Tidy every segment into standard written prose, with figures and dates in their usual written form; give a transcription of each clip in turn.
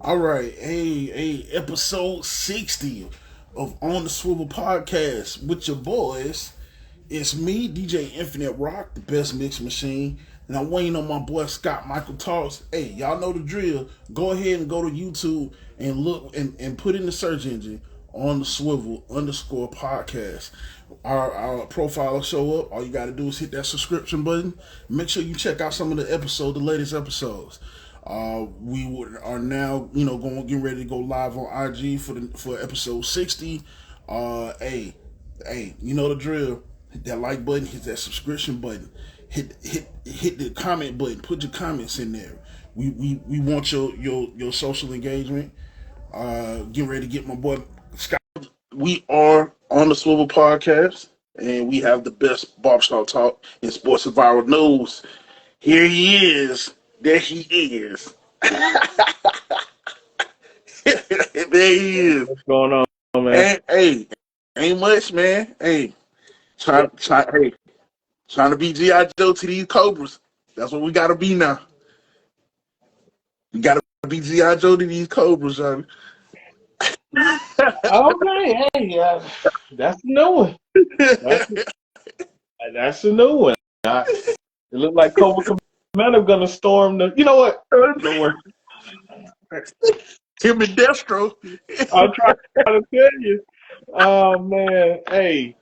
All right, episode 60 of On the Swivel podcast with your boys. It's me, DJ Infinite Rock, the best mix machine, and I'm waiting on my boy Scott Michael Talks. Hey, y'all know the drill. Go ahead and go to YouTube and look and put in the search engine On the Swivel underscore podcast. Our profile will show up. All you got to do is hit that subscription button. Make sure you check out some of the latest episodes. Are now, getting ready to go live on IG for episode 60. Hey, you know the drill. Hit that like button, hit that subscription button, hit the comment button. Put your comments in there. We want your social engagement. Getting ready to get my boy Scott. We are on the Swivel Podcast, and we have the best barbershop talk in sports and viral news. Here he is. There he is. There he is. What's going on, man? Hey, ain't much, man. Hey, trying to be G.I. Joe to these Cobras. That's what we got to be now. We got to be G.I. Joe to these Cobras, honey. Okay, hey, that's a new one. That's a new one. It looked like Cobra Commander gonna storm the. You know what? Don't worry. Him and Destro. I'm trying to tell you. Oh man, hey,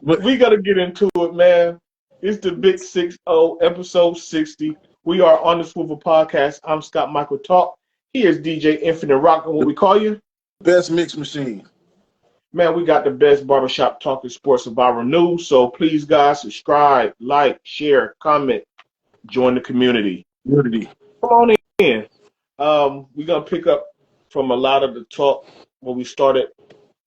we gotta get into it, man. It's the Big 60, episode 60. We are on the Swivel Podcast. I'm Scott Michael Talk. Here's DJ Infinite Rock, and what we call you? Best mix machine. Man, we got the best barbershop talking sports and viral news. So please, guys, subscribe, like, share, comment, join the community. Unity. Come on in. We're gonna pick up from a lot of the talk when we started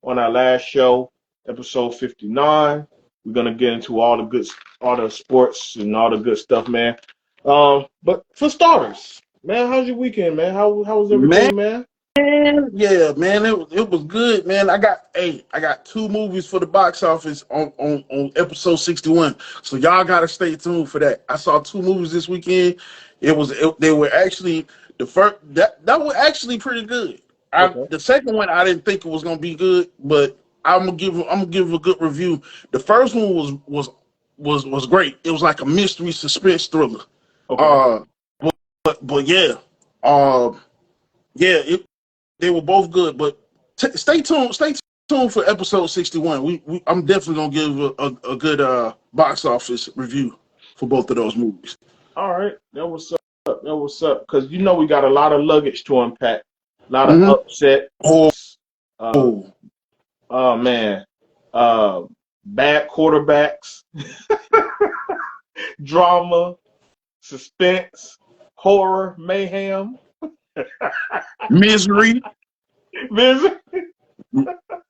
on our last show, episode 59. We're gonna get into all the sports and all the good stuff, man. But for starters, man, how's your weekend, man? How was everything, man? Yeah, man, it was good, man. I got two movies for the box office on episode 61. So y'all gotta stay tuned for that. I saw two movies this weekend. They were actually the first that was actually pretty good. Okay. The second one I didn't think it was gonna be good, but I'm gonna give a good review. The first one was great. It was like a mystery suspense thriller. Okay. Uh, but yeah, um, yeah, they were both good, but stay tuned. Stay tuned for episode 61. I'm definitely gonna give a good box office review for both of those movies. All right. That was up. That was up. Because we got a lot of luggage to unpack. A lot of Mm-hmm. upset. Oh, Uh, oh man. Bad quarterbacks, drama, suspense, horror, mayhem. misery, Visit.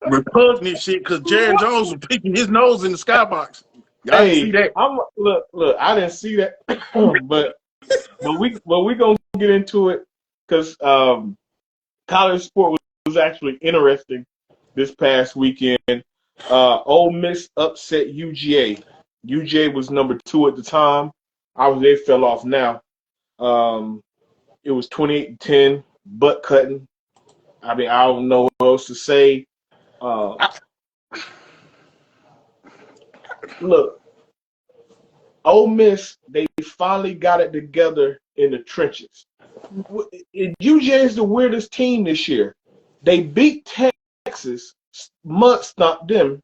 repugnant shit. Because Jared Jones was picking his nose in the skybox. Y'all didn't see Hey, that. look. I didn't see that, but we gonna get into it because college sport was actually interesting this past weekend. Ole Miss upset UGA. UGA was number 2 at the time. They fell off now. It was 28-10, butt cutting. I mean, I don't know what else to say. Look, Ole Miss, they finally got it together in the trenches. UGA is the weirdest team this year. They beat Texas, mud stomped them.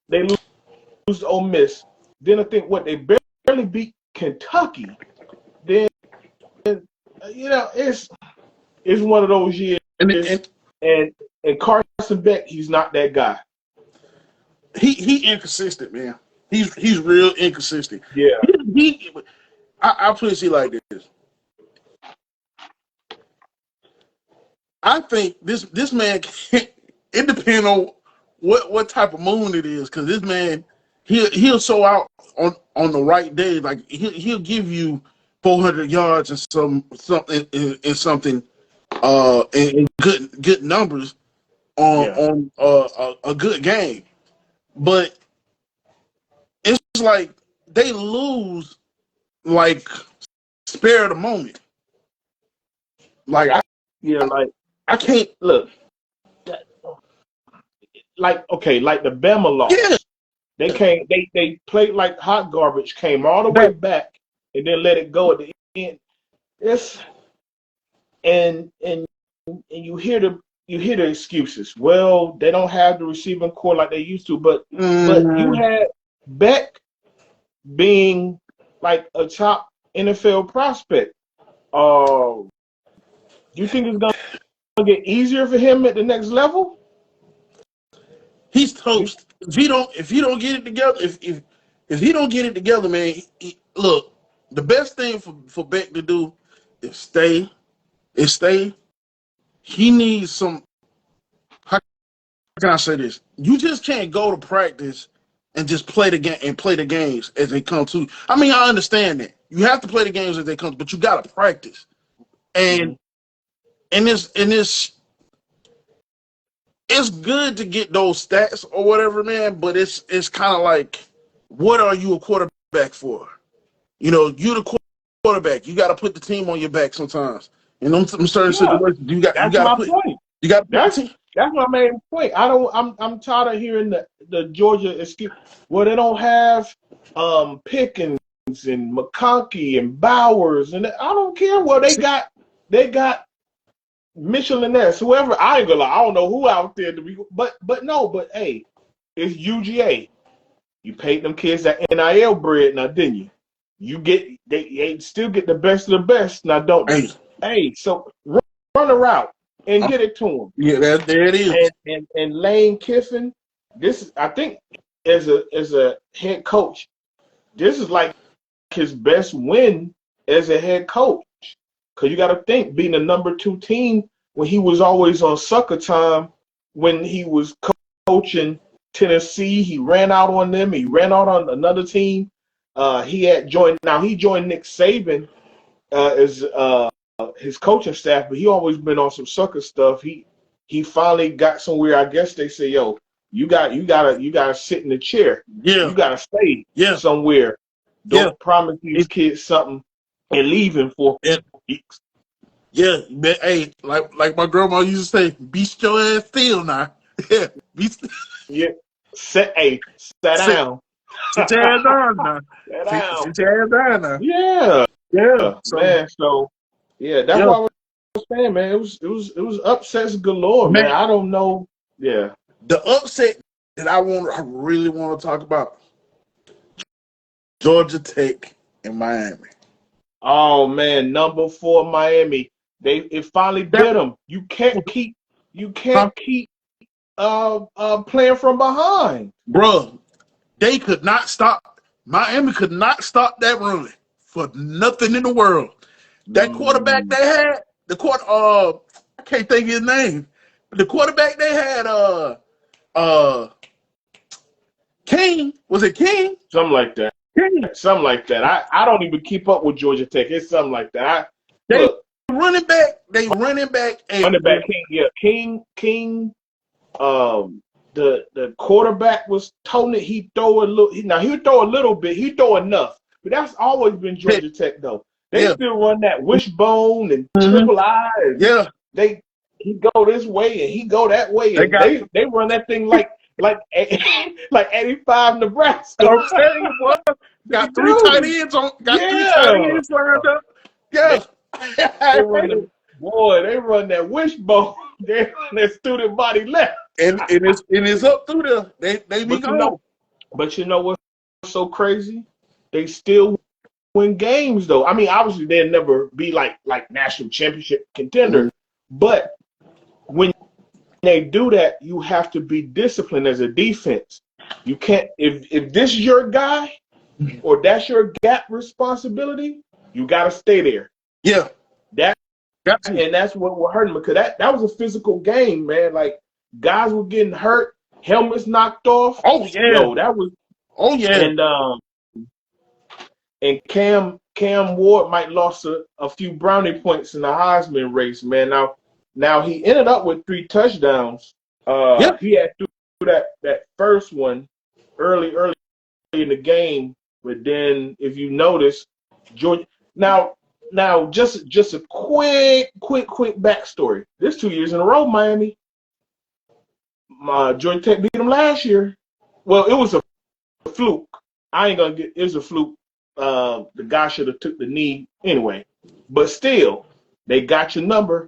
They lose to Ole Miss. Then I think they barely beat Kentucky. Then it's one of those years. And And Carson Beck, he's not that guy. he inconsistent, man. He's real inconsistent. Yeah. I'll put it like this. I think this man it depends on what type of moon it is, because this man he'll show out on the right day. Like he'll give you 400 yards and something in good numbers on a good game, but it's like they lose like spare the moment. Like I, Yeah, like I can't. look, like okay, like the Bama Yeah, loss. They played like hot garbage, came all the way that, back, and then let it go at the end. It's and you hear the excuses. Well, they don't have the receiving core like they used to, but you mm, had Beck being like a top NFL prospect. Do you think it's gonna get easier for him at the next level? he's You, toast. If he don't get it together, if he don't get it together, man. Look, the best thing for Beck to do is stay. Is stay. He needs some. How can I say this? You just can't go to practice and just play the game and play the games as they come to you. I mean, I understand that you have to play the games as they come, but you got to practice. And Mhm. this it's good to get those stats or whatever, man. But it's kind of like, what are you a quarterback for? You know, you the quarterback. You got to put the team on your back sometimes. In some certain Yeah, situations, you that's got to my put point. you got to put the That's team. that's my main point. I'm tired of hearing the Georgia excuse. Well, they don't have Pickens and McConkey and Bowers, and I don't care. Well, they got Mitchell and Ness, whoever. I ain't gonna lie, I don't know who out there to be, but hey, it's UGA. You paid them kids that NIL bread now, didn't you? They still get the best of the best now, don't they? Hey, Hey, so run a route and get it to them. yeah, there it is. And Lane Kiffin, this is I think as a head coach, this is like his best win as a head coach. Cause you got to think, being a number 2 team when he was always on sucker time, when he was coaching Tennessee, he ran out on them. He ran out on another team. He joined Nick Saban as his coaching staff, but he always been on some sucker stuff. He finally got somewhere. I guess they say, yo, you gotta sit in the chair. Yeah, You gotta stay yeah, somewhere. yeah, Don't promise these it, kids something and leave in 4 it, weeks. yeah. But, hey, like my grandma used to say, beast your ass still now. Yeah, beast, Yeah, sit sit, down. sit your ass down now. Sit down. Sit your ass down now. Yeah, Yeah. So man. So yeah, that's yeah, why I was saying, man. It was upsets galore, man. man. I don't know. Yeah. The upset that I really want to talk about: Georgia Tech and Miami. Oh man, number 4 Miami. It finally That, bit them. You huh, can't keep playing from behind. bro, they could not stop. Miami could not stop that run for nothing in the world. That quarterback Mm, they had, I can't think of his name. The quarterback they had, uh, King. Was it King? something like that. King. Something like that. I don't even keep up with Georgia Tech. It's something like that. They Look, running back. They running back, running back King, yeah, King. The quarterback was told it he throw a little. Now he throw a little bit. He throw enough, but that's always been Georgia Tech though. They yeah, still run that wishbone and mm-hmm, triple I. And yeah. he go this way and he go that way, They and got. they run that thing like like 85 Nebraska. I'm telling you, boy. They Got three tight do. ends on. Got three tight Yeah. ends lined up. They Yeah. they run the boy. They run that wishbone. They run that student body left. and it's up through there. They be But gone. you know what's so crazy? They still win games though. I mean, obviously they'll never be like national championship contender, Mm, but when they do that, you have to be disciplined as a defense. You can't if this is your guy or that's your gap responsibility, you got to stay there. yeah. That Got to. and that's what will hurt him because that was a physical game, man. Like guys were getting hurt, helmets knocked off. Oh yeah. Yo, that was Oh yeah. and and Cam Ward might lost a few brownie points in the Heisman race, man. Now he ended up with 3 touchdowns. Yeah. He had threw that first one early in the game, but then if you notice, Georgia. Now Now, just a quick backstory. This 2 years in a row, Miami. Georgia Tech beat them last year. Well, it was a fluke. I ain't gonna get. It was a fluke. The guy should have took the knee anyway. But still, they got your number.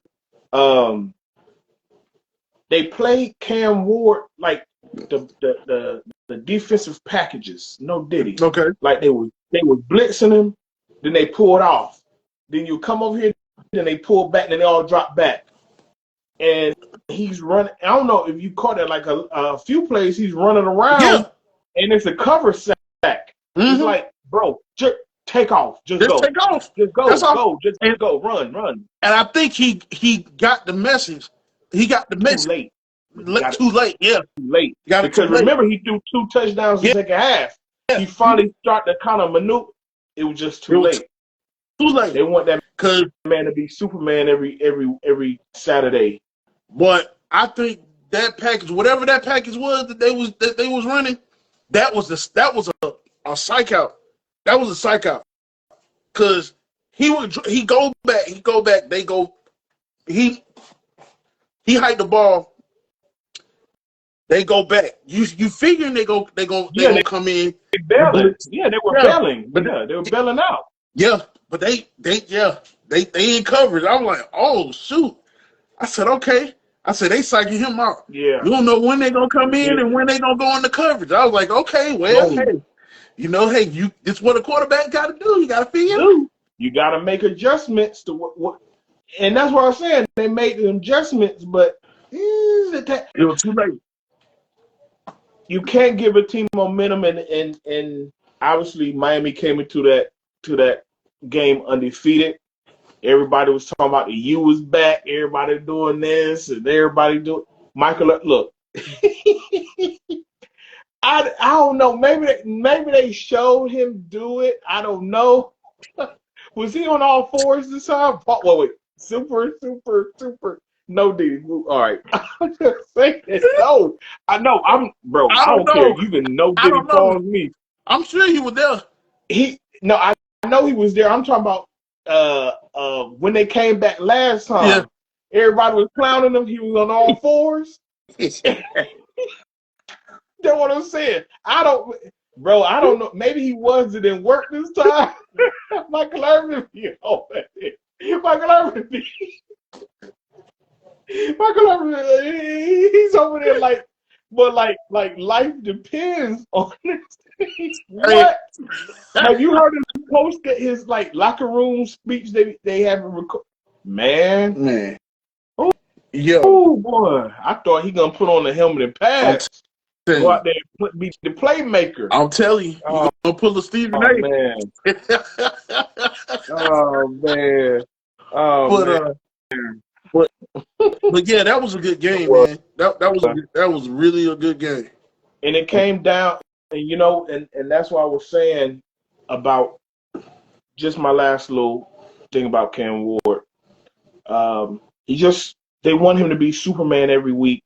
They played Cam Ward like the defensive packages. No Diddy. Okay. Like they were blitzing him, then they pulled off. Then you come over here, then they pull back, then they all drop back. And he's running. I don't know if you caught that. Like a few plays, he's running around, and it's a cover sack. It's like, bro, just take off, just go, take off, just go, just go, run. And I think he got the message. He got the message too late. Yeah, too late. Because remember, he threw 2 touchdowns in the second half. Yeah. He finally started to kind of maneuver. It was just too late. Too late. They want that man to be Superman every Saturday. But I think that package, whatever that package was that they was running, that was a psych out. That was a psych out. Cause he go back. They go. He hiked the ball. They go back. You figuring they gonna come in. They bailing. Yeah, they were bailing. But they were bailing out. Yeah, but they in coverage. I'm like, oh shoot. I said, okay. I said they psyching him out. Yeah. You don't know when they gonna come in and when they gonna go into coverage. I was like, okay, well, hey, it's what a quarterback got to do. You got to figure. You got to make adjustments to what, and that's what I'm saying. They made the adjustments, but it was too late. You can't give a team momentum, and obviously Miami came into that game undefeated. Everybody was talking about the U was back. Everybody doing this and everybody doing. Michael, look, I don't know. Maybe they showed him do it. I don't know. Was he on all fours this time? Wait. Super. No, D. All right. I'm just saying. No, I know. I don't care. You can no Diddy calls me. I'm sure he was there. I know he was there. I'm talking about when they came back last time. Yeah. Everybody was clowning him. He was on all fours. That's what I'm saying. I don't know. Maybe he was. It didn't work this time. Michael Irvin. Michael Irvin, he's over there like life depends on this. What? Have you heard him post his locker room speech they have record? Man. Oh boy, I thought he gonna put on the helmet and pass. Go out there and be the playmaker. I'm telling you, gonna pull a Stephen A. Man. Oh man. But yeah, that was a good game, man. That was really a good game. And it came down, and that's why I was saying about just my last little thing about Cam Ward. They want him to be Superman every week,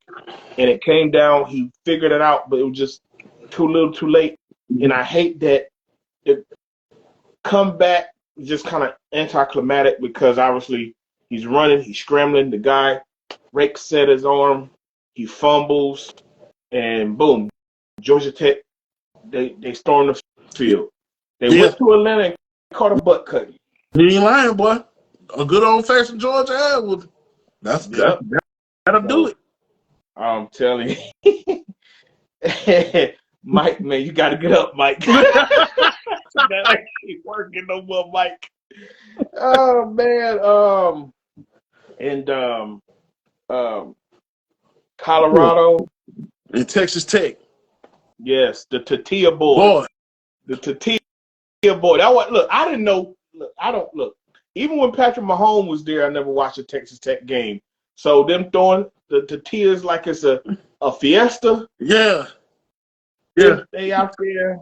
and it came down. He figured it out, but it was just too little, too late. And I hate that it come back just kind of anticlimactic because obviously he's running, he's scrambling. The guy rakes at his arm, he fumbles, and boom, Georgia Tech, they storm the field. They went to Atlanta and caught a butt cutting. You ain't lying, boy. A good old fashioned Georgia Atwood. That'll do it. I'm telling you. Mike, man, you got to get up, Mike. That ain't working no more, Mike. Oh man, Colorado and Texas Tech. Yes, the Tatia boy. The Tatia boy. That was, look, I didn't know. Look. Even when Patrick Mahomes was there, I never watched a Texas Tech game. So them throwing the Tatias like it's a fiesta. Yeah. They out there.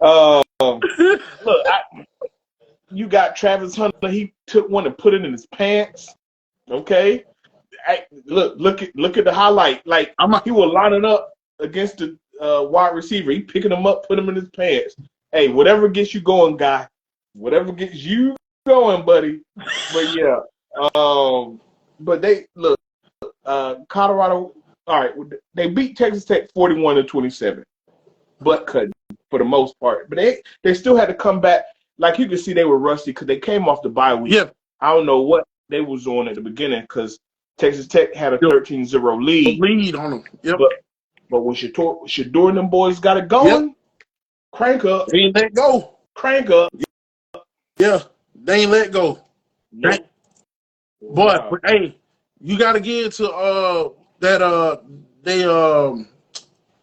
Look, you got Travis Hunter. He took one and put it in his pants. Okay. Look at the highlight. Like he was lining up against the wide receiver. He picking him up, put him in his pants. Hey, whatever gets you going, guy. Whatever gets you going, buddy. But yeah, but they look. Colorado. All right, they beat Texas Tech 41-27, butt cutting for the most part. But they still had to come back. Like you can see, they were rusty because they came off the bye week. Yeah. I don't know what they was on at the beginning because Texas Tech had a 13-0 lead. Lead on them. Yep. But when Shador and them boys got it going, crank up. They ain't let go. Crank up. Yeah, they ain't let go. Nope. But hey, you got to get into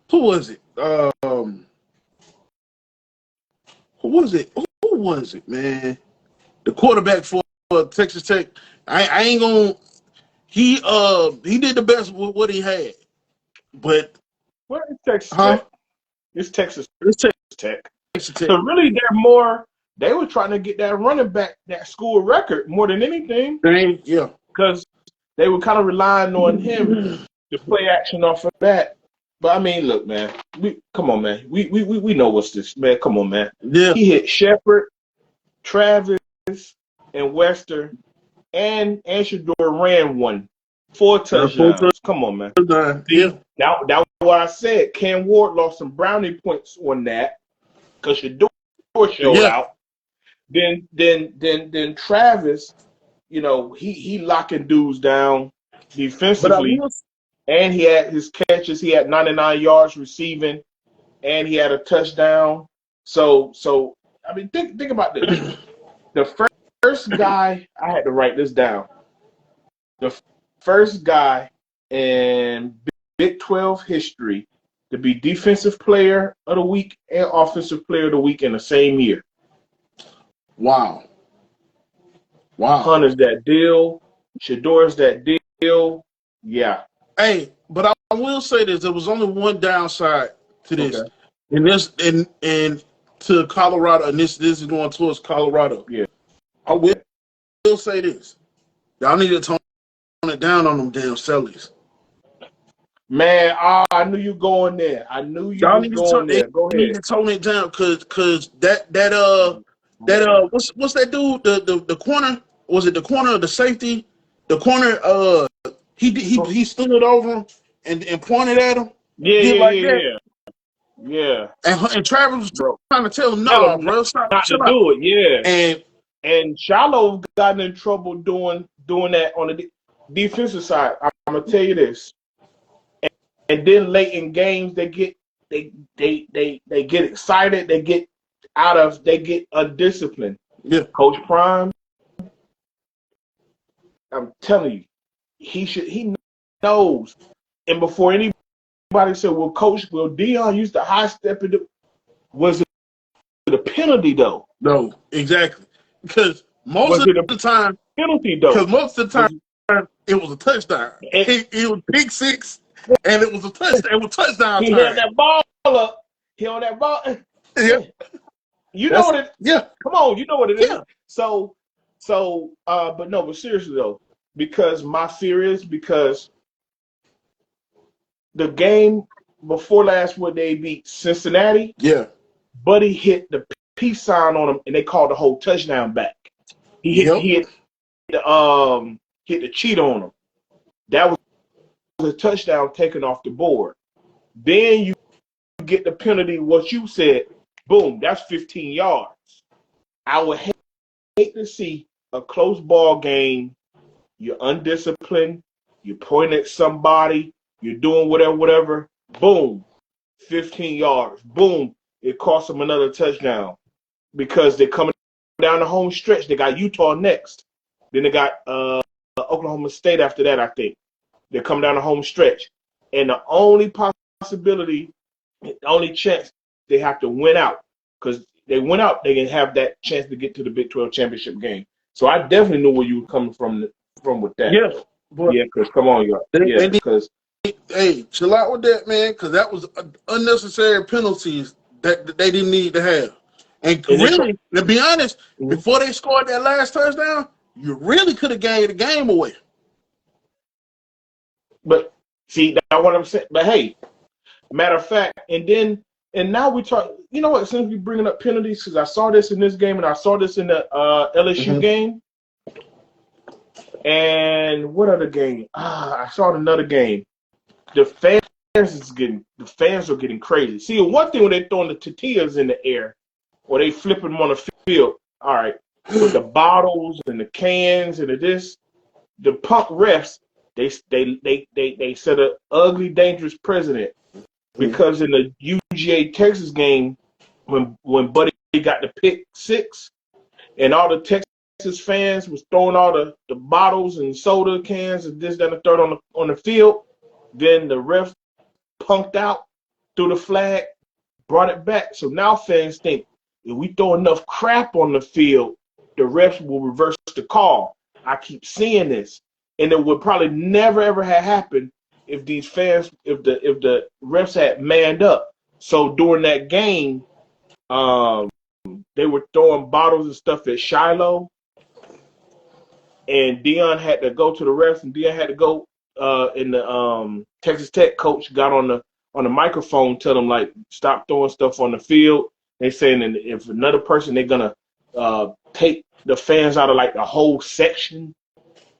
who was it? Who was it? Who was it, man? The quarterback for Texas Tech. I ain't gonna. He did the best with what he had, but where is Texas Tech? It's Texas Tech. Texas Tech. So really, they were trying to get that running back, that school record more than anything. Yeah, because they were kind of relying on him to play action off of that. But I mean, look, man, come on, man. We know what's this, man. Come on, man. Yeah. He hit Shepard, Travis, and Wester, and Shador ran 4 touchdowns. Come on, man. Yeah. Now what I said. Cam Ward lost some brownie points on that because Shador showed out. Then Travis, you know, he locking dudes down defensively, and he had his catches. He had 99 yards receiving, and he had a touchdown. So I mean, think about this. The first guy, I had to write this down. The first guy in Big 12 history to be Defensive Player of the Week and Offensive Player of the Week in the same year. Wow. Hunter's that deal. Shador's that deal. Yeah. Hey, but I will say this: there was only one downside to this, and to Colorado, and this is going towards Colorado. Yeah. I will say this: y'all need to tone it down on them damn Sellies. Man, I knew you going there. I knew you y'all was going there. Go ahead. Need to tone it down, cause that what's that dude? The corner, was it the corner or the safety? The corner, he stood over him and pointed at him. Yeah. And Travis was trying to tell him, bro, stop, not to do it. Yeah. And Shiloh got in trouble doing that on the defensive side. I'm gonna tell you this. And then late in games, they get excited. They get undisciplined. Yeah. Coach Prime, I'm telling you, he knows. And before anybody said, well, Coach, Deion used to high step it. Was it a penalty though? No, exactly. Because most of the time, penalty though. Because most of the time, it was a touchdown. It was pick 6, and it was a touchdown. It was touchdown. He had that ball up. He on that ball. Yeah. You know what it is. Yeah. Come on, you know what it is. Yeah. So, but seriously though, because my fear is because the game before last where they beat Cincinnati, Buddy hit the peace sign on him and they called the whole touchdown back. He hit the cheat on him. That was a touchdown taken off the board. Then you get the penalty, what you said, boom, that's 15 yards. I would hate to see a close ball game. You're undisciplined. You point at somebody. You're doing whatever. Boom, 15 yards. Boom, it costs them another touchdown because they're coming down the home stretch. They got Utah next. Then they got Oklahoma State after that, I think. They're coming down the home stretch. And the only possibility, the only chance, they have to win out. Because they win out, they can have that chance to get to the Big 12 championship game. So I definitely knew where you were coming from with that. Yeah. Yeah, because come on, y'all. Yeah, because. Hey, chill out with that, man, because that was unnecessary penalties that they didn't need to have. And really, to be honest, before they scored that last touchdown, you really could have gave the game away. But see, that's what I'm saying. But hey, matter of fact, and then And now we talk. You know what? Since we bringing up penalties, because I saw this in this game and I saw this in the LSU game. And what other game? I saw another game. The fans are getting crazy. See, one thing when they throwing the tortillas in the air, or they flipping them on the field. All right, with the bottles and the cans and the punk refs, they set an ugly, dangerous precedent. Because in the UGA Texas game, when Buddy got the pick six, and all the Texas fans was throwing all the bottles and soda cans and this, that, and the third on the field, then the ref punked out, threw the flag, brought it back. So now fans think if we throw enough crap on the field, the refs will reverse the call. I keep seeing this, and it would probably never ever have happened if the refs had manned up. So during that game, they were throwing bottles and stuff at Shiloh, and Dion had to go to the refs, and Dion had to go. And the Texas Tech coach got on the microphone, tell them like stop throwing stuff on the field. They saying, and if another person, they're gonna take the fans out of like the whole section.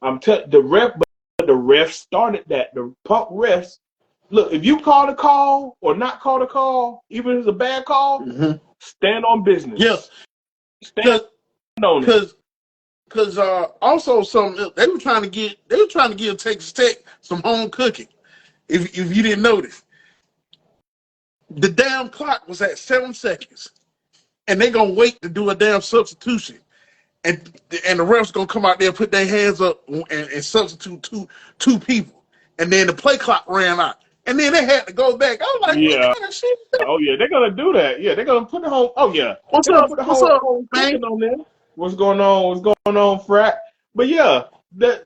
The refs started that. The punk refs, look, if you call the call or not call the call, even if it's a bad call, stand on business. Yes. Stand on it. Because also they were trying to give Texas Tech some home cooking. If you didn't notice, the damn clock was at 7 seconds, and they gonna wait to do a damn substitution, and the refs gonna come out there and put their hands up and substitute two people, and then the play clock ran out, and then they had to go back. I was like, yeah, what kind of shit is that? Oh yeah, they're gonna do that. Yeah, they're gonna put the home. Oh yeah, What's up, man? On there. What's going on, frat? But yeah, they're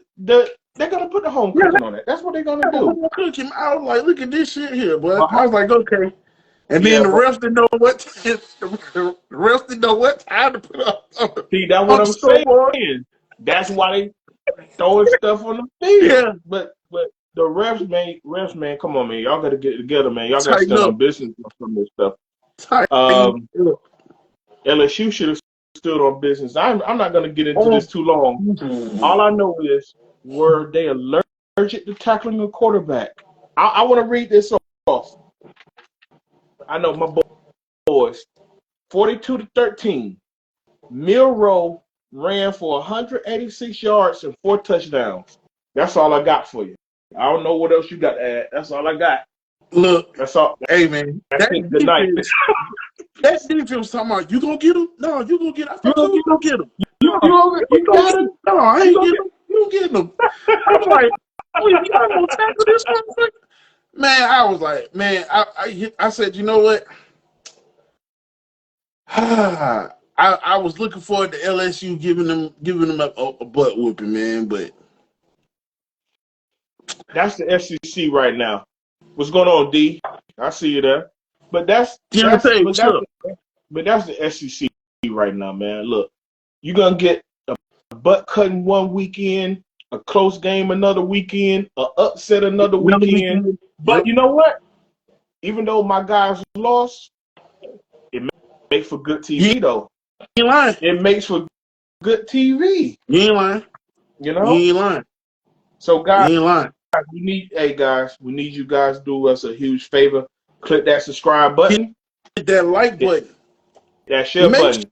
gonna put the home cooking on it. That's what they're gonna do. Cooking. I was like, look at this shit here, boy. I was like, okay. And then the refs didn't know what the refs didn't know what time to put up. See, that's what I'm saying. That's why they throwing stuff on the field. Yeah. But the refs, man, come on, man. Y'all gotta get it together, man. Y'all gotta stand on business on some of this stuff. LSU should have stood on business. I'm not going to get into this too long. All I know is were they allergic to tackling a quarterback. I want to read this off. I know my boys. 42-13. Milroe ran for 186 yards and 4 touchdowns. That's all I got for you. I don't know what else you got to add. That's all I got. Look, that's all. Hey man, that's good night. That defense talking about you gonna get him? No, you gonna get him. You gonna get him? You got him? No, I ain't getting him. You getting him? I'm like, you not gonna tackle this motherfucker? Man, I was like, man, I said, you know what? I was looking forward to LSU giving them a butt whooping, man, but that's the SEC right now. What's going on, D? I see you there. But that's the SEC right now, man. Look, you're gonna get a butt cutting one weekend, a close game another weekend, a upset another weekend. But you know what? Even though my guys lost, it makes for good TV though. You ain't lying. It makes for good TV. You ain't lying. You know? You ain't lying. So guys, you ain't lying. we need you guys to do us a huge favor. Click that subscribe button. Hit that like button. That share button. Make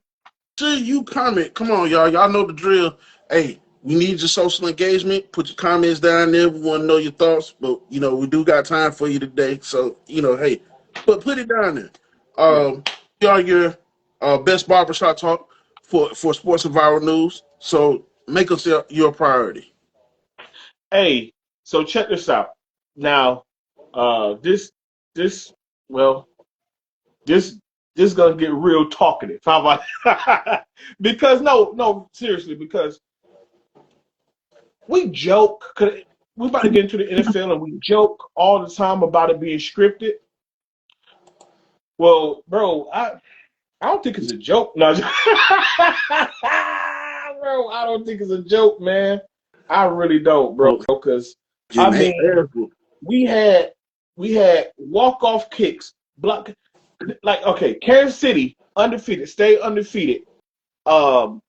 sure you comment. Come on, y'all. Y'all know the drill. Hey, we need your social engagement. Put your comments down there. We want to know your thoughts. But, we do got time for you today. So, hey, put it down there. Y'all your best barbershop talk for sports and viral news. So make us your priority. Hey, so check this out. Now, this gonna get real talkative. How about because no, seriously, because we joke. We're about to get into the NFL and we joke all the time about it being scripted. Well, bro, I don't think it's a joke. No, bro, I don't think it's a joke, man. I really don't, bro. Because we had walk-off kicks, block. like, okay, Kansas City undefeated, stay undefeated. Patrick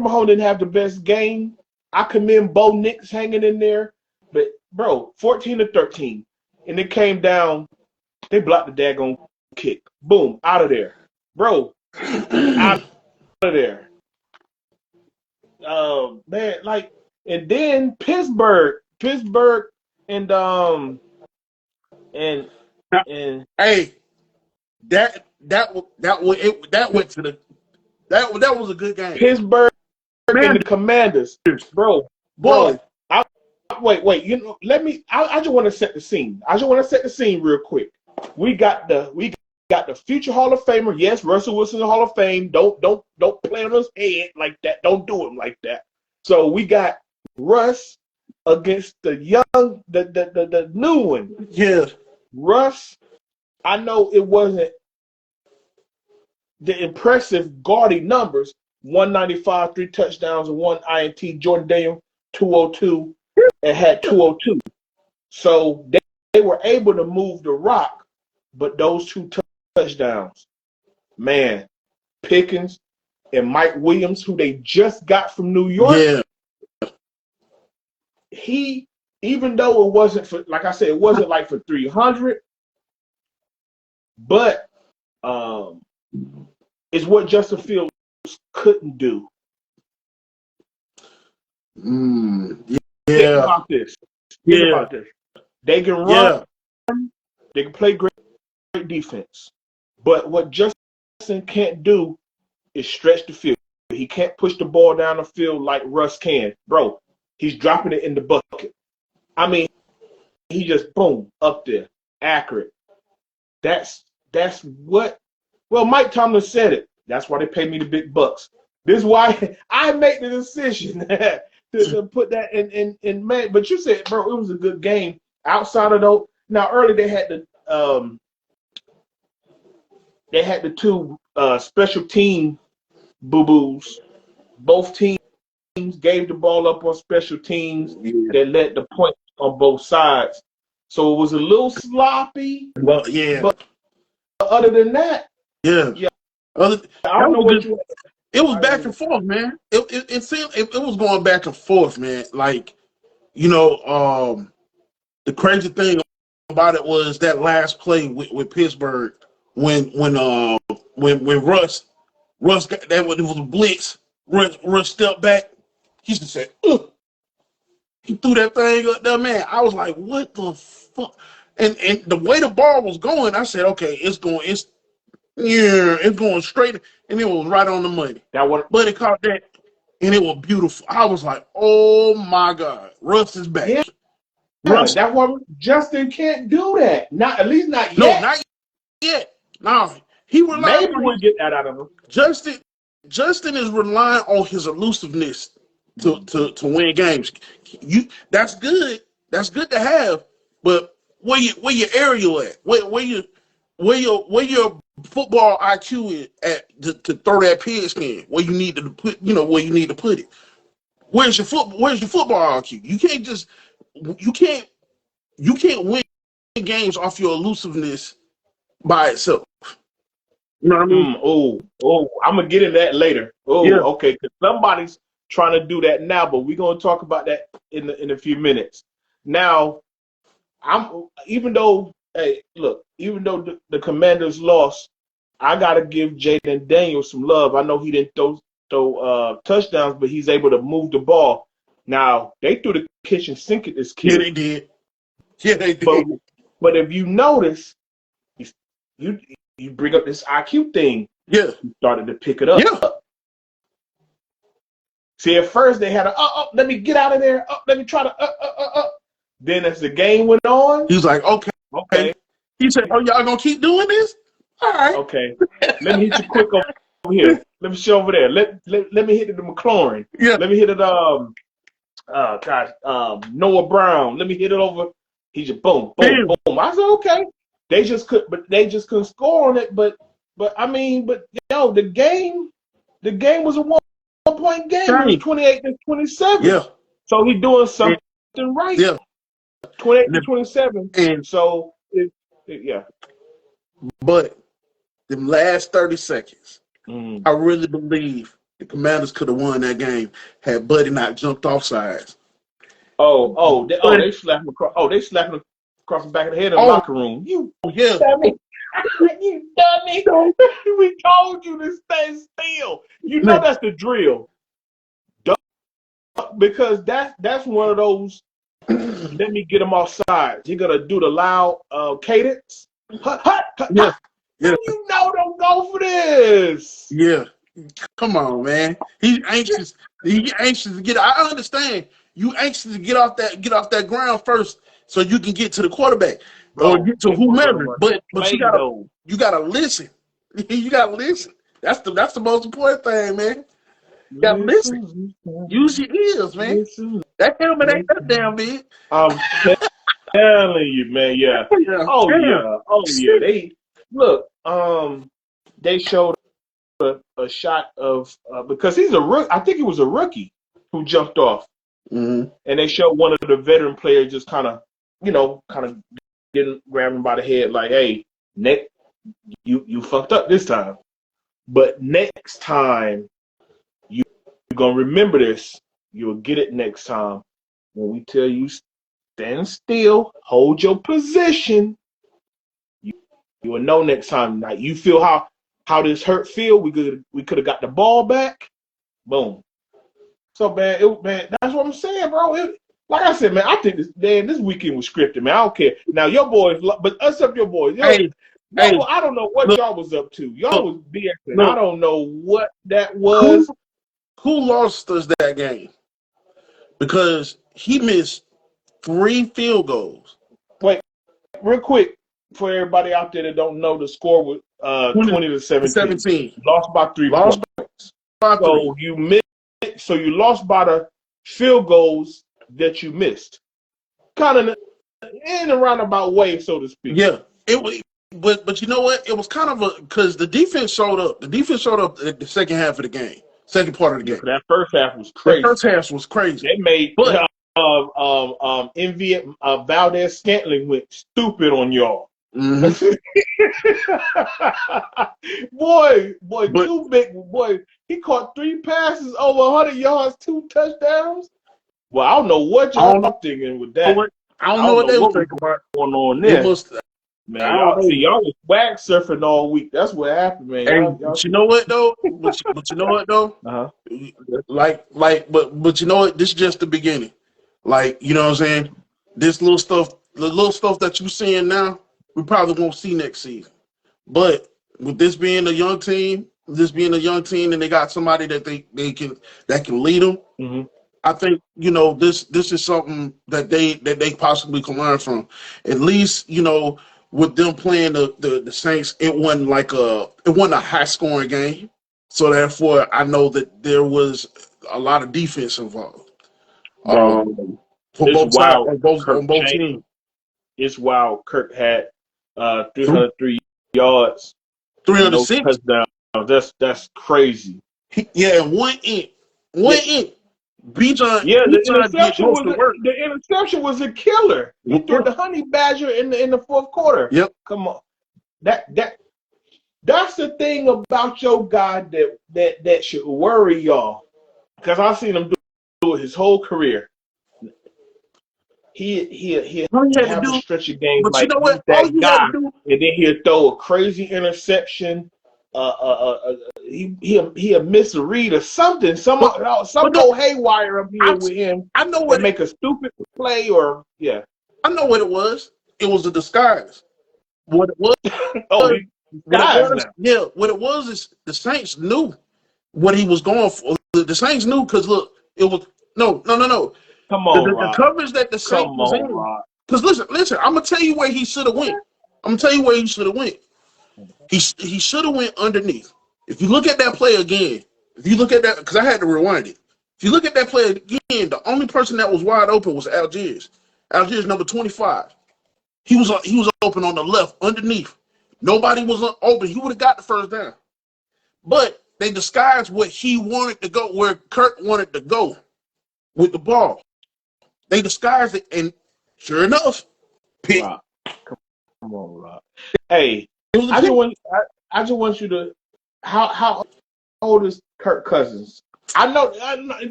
Mahomes didn't have the best game. I commend Bo Nix hanging in there, but bro, 14-13, and it came down. They blocked the daggone kick. Boom, out of there, bro, out of there. Man, like, and then Pittsburgh, and and hey, that went to the that was a good game. Pittsburgh and the Commanders, bro. Boy, Wait. You know, I just want to set the scene. Real quick. We got the future Hall of Famer. Yes, Russell Wilson Hall of Fame. Don't play on his head like that. Don't do him like that. So we got Russ against the young, the new one. Yeah. Russ, I know it wasn't the impressive gaudy numbers. 195, 3 touchdowns, and 1 INT. Jordan Daniel, 202, and had 202. So they were able to move the rock, but those 2 touchdowns, man, Pickens and Mike Williams, who they just got from New York, he, even though it wasn't for, like I said, it wasn't like for 300, but it's what Justin Fields couldn't do. Yeah. Think about this. They can run. They can play great defense. But what Justin can't do is stretch the field. He can't push the ball down the field like Russ can. Bro, he's dropping it in the bucket. I mean, he just, boom, up there. Accurate. That's what, well, Mike Tomlin said it. That's why they pay me the big bucks. This is why I make the decision to put that in man. But you said, bro, it was a good game. Outside of those, now early they had the 2 special team boo-boos. Both teams gave the ball up on special teams that led the points on both sides. So it was a little sloppy. Well, yeah. But other than that, yeah. I don't know what you. It was back and forth, man. It seemed it was going back and forth, man. Like, you know, the crazy thing about it was that last play with Pittsburgh when Russ got that, when it was a blitz, Russ stepped back. He just said, ugh. He threw that thing up there, man. I was like, what the fuck? And the way the ball was going, I said, okay, it's going straight, and it was right on the money. But it caught that, and it was beautiful. I was like, oh my God, Russ is back. Yeah. Russ, that's why Justin can't do that. At least not yet. No, not yet. No, he relied. Maybe we'll get that out of him. Justin is relying on his elusiveness to win games. That's good. That's good to have. But where your aerial at? Where your football IQ is at to throw that pigskin? Where you need to put, where you need to put it. Where's your football IQ? You can't win games off your elusiveness by itself. You know what I mean? I'm gonna get into that later. Yeah. Okay, because somebody's trying to do that now, but we're gonna talk about that in a few minutes. Now, even though the Commanders lost, I gotta give Jaden Daniels some love. I know he didn't throw touchdowns, but he's able to move the ball. Now, they threw the kitchen sink at this kid. Yeah, they did. But if you notice, you bring up this IQ thing. Yeah. He started to pick it up. Yeah. See, at first they had let me get out of there. Let me try to Then as the game went on, he was like, okay. He said, oh, y'all gonna keep doing this? All right. Okay. Let me hit you quick over here. Let me show over there. Let me hit it to McLaurin. Yeah. Let me hit it Noah Brown. Let me hit it over. He just boom. I said, okay. They just couldn't score on it. But the game was a 1-point game. It was 28-27. Yeah. So he doing something right. Yeah. 28-27. And so Yeah. But the last 30 seconds, Mm. I really believe the Commanders could have won that game had Buddy not jumped off sides. They slapped him across. Oh, they slapped him across the back of the head in the Oh, locker room. You yeah. dummy! You dummy! We told you to stay still. You know that's the drill. Because that's one of those. Let me get him off sides. You're gonna do the loud cadence. Hut, hut, hut, Yeah. hut. You know don't go for this. Yeah. Come on, man. He's anxious. He's anxious to get. I understand. You anxious to get off that ground first, so you can get to the quarterback or get to whomever. But you gotta listen. You gotta listen. That's the most important thing, man. You gotta listen. Use your ears, man. That helmet ain't that damn big. I'm telling you, man. Yeah. Oh yeah. They look. They showed a shot of because he's a rookie. I think he was a rookie who jumped off, and they showed one of the veteran players just kind of didn't grab him by the head like, "Hey, Nick, you fucked up this time, but next time you're gonna remember this. You'll get it next time when we tell you stand still, hold your position. You will know next time. Now you feel how this hurt feel. We could have got the ball back. Boom. So man, that's what I'm saying, bro. Like I said, man, I think this weekend was scripted, man. I don't care. Now your boys, but us up your boys. I don't know what y'all was up to. Y'all was BSing. I don't know what that was. Who lost us that game? Because he missed 3 field goals. Wait, real quick, for everybody out there that don't know, the score was 20-17. Lost by 3 points. So you missed. So you lost by the field goals that you missed. Kind of in a roundabout way, so to speak. Yeah. But you know what? It was kind of because the defense showed up. The defense showed up at the second half of the game. Second part of the game. That first half was crazy. The first half was crazy. They made Valdez Scantling went stupid on y'all. Mm-hmm. boy, he caught 3 passes over 100 yards, 2 touchdowns. Well, I don't know what y'all thinking with that. I don't know what they were thinking about going on there. Man, y'all was swag surfing all week. That's what happened, man. Hey, but you know what though? But you know what though? Uh-huh. But you know what? This is just the beginning. Like, you know what I'm saying? This the little stuff that you're seeing now, we probably won't see next season. But with this being a young team, and they got somebody that they can lead them, mm-hmm. I think, you know, this is something that they possibly can learn from. At least, you know, with them playing the Saints, it wasn't a high scoring game. So therefore, I know that there was a lot of defense involved. For both sides, on both teams. It's wild. Kirk had 303 yards, 306 touchdowns. That's crazy. Yeah, one inch. Bijan, the interception was a killer. He threw the honey badger in the fourth quarter. Yep. Come on. That's the thing about your guy that should worry y'all. Because I've seen him do it his whole career. He have a stretch of games like that guy, and then he'll throw a crazy interception. He'll miss a read or something. Some go haywire up here with him. I know what make a stupid play or I know what it was. It was a disguise. What it was? What it was is the Saints knew what he was going for. The Saints knew because look, it was no. Come on, the coverage that the Saints was in. Because listen, I'm gonna tell you where he should have went. He should have went underneath. If you look at that play again, because I had to rewind it. If you look at that play again, the only person that was wide open was Algiers. Algiers number 25. He was open on the left underneath. Nobody was open. He would have got the first down. But they disguised what he wanted to go, where Kirk wanted to go with the ball. They disguised it, and sure enough, pick. Come Come on, Rob. Hey, It was a I just pick. want I just want you to how old is Kirk Cousins? I know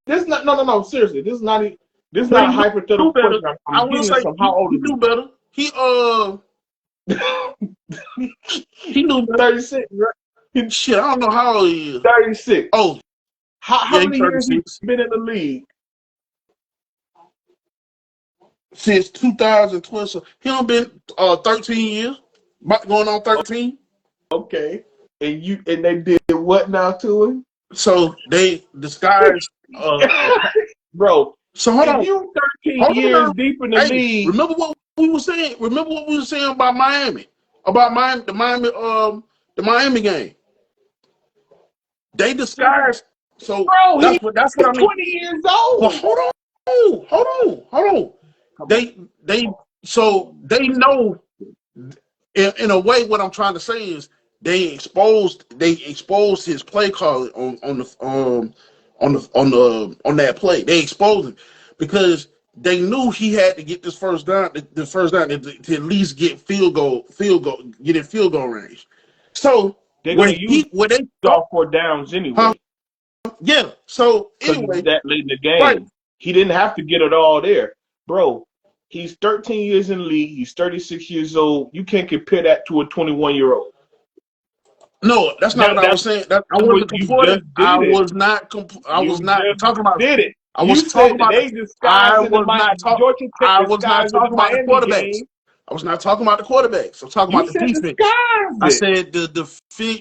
this is not no seriously. This is But not a he hypothetical knew better. question. I I'm will getting to say some how old he is knew better. He knew he? better. 36, right? He's Shit, I don't know how old he is. 36. Oh, How yeah, he's many years he 36. been in the league? Since 2012. So he done been 13 years. Going on 13. Okay. And they did what now to him? So they disguised Bro, so hold if on. you 13 Hold on years now. deep in the Hey, league, remember what we were saying? Remember what we were saying about Miami? About the Miami game. They disguised. So bro, he's that's what I mean. 20 years But old. hold on. Come on. They so they know in a way what I'm trying to say is they exposed his play call on that play. They exposed him because they knew he had to get this first down, the first down to at least get get in field goal range. So They're going to use where they all four downs huh? anyway Yeah. So because he's anyway, that late in the right. game. He didn't have to get it all there. Bro, he's 13 years in the league. He's 36 years old. You can't compare that to a 21-year-old. No, that's not what I That's was saying. I what wasn't you comparing. just did it. I was You not just talking about. did it. I You was talking said that about. they I disguised in was not talking. Georgia Tech I was not disguised in the talking about the Miami quarterbacks. game. I was not talking about the quarterbacks. I'm talking You about the said defense. disguised I it. said the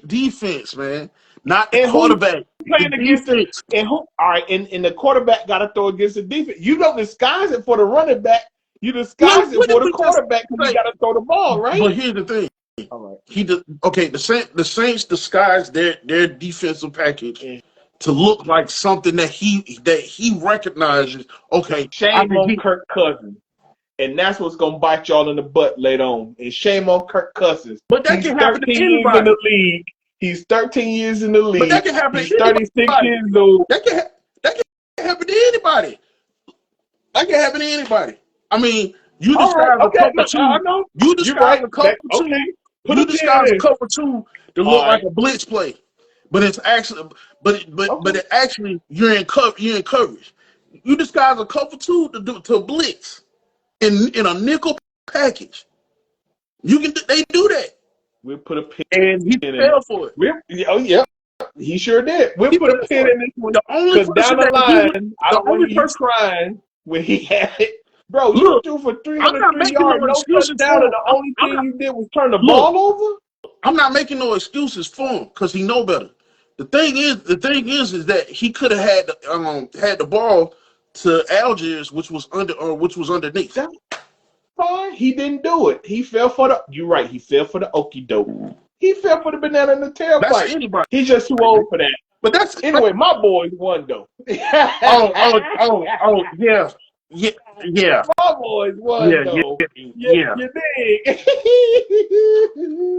defense, man, not the And who quarterback. The playing against it? defense. And who? All right, and the quarterback got to throw against the defense. You don't disguise it for the running back. You No, disguise it what did for the we just quarterback because he say? got to throw the ball, right? But here's the thing. All right. The Saints disguised their defensive package And to look like something that he recognizes. Okay, I shame can on get. Kirk Cousins. And that's what's going to bite y'all in the butt later on. And shame on Kirk Cousins. But that He's can happen to 13 years in anybody. the league. He's 13 years in the But that league. can happen He's to 36 anybody. years old. That can happen to anybody. That can happen to anybody. I mean, you All right. disguise a Okay. cover I two. know. You You're disguise right. a cover two. Okay. Put You a pin in disguise a it. cover two to All look like right. a blitz play, but it's actually, Okay. it actually you're in coverage. You disguise a cover two to blitz in a nickel package. They do that, We'll put a pin and he in it. fell for it. Oh, yeah. He sure did. We'll He put a fell pin for it. in this one. The only Because person down the that he was, line, I the don't want only to hear you person. crying when he had it. Bro, you Look, threw for I'm not 303 making no yards, no excuses for touchdown, him. and the only I'm thing not, you did was turn the look, ball over? I'm not making no excuses for him because he know better. The thing is that he could have had the ball to Algiers, which was underneath. That's fine. He didn't do it. He fell for the. You're right. He fell for the okie doke. He fell for the banana in the That's tailpipe. anybody. He's just too old for that. But that's Anyway, my boys won though. yeah, yeah, yeah, My boys won yeah, though. yeah. You dig?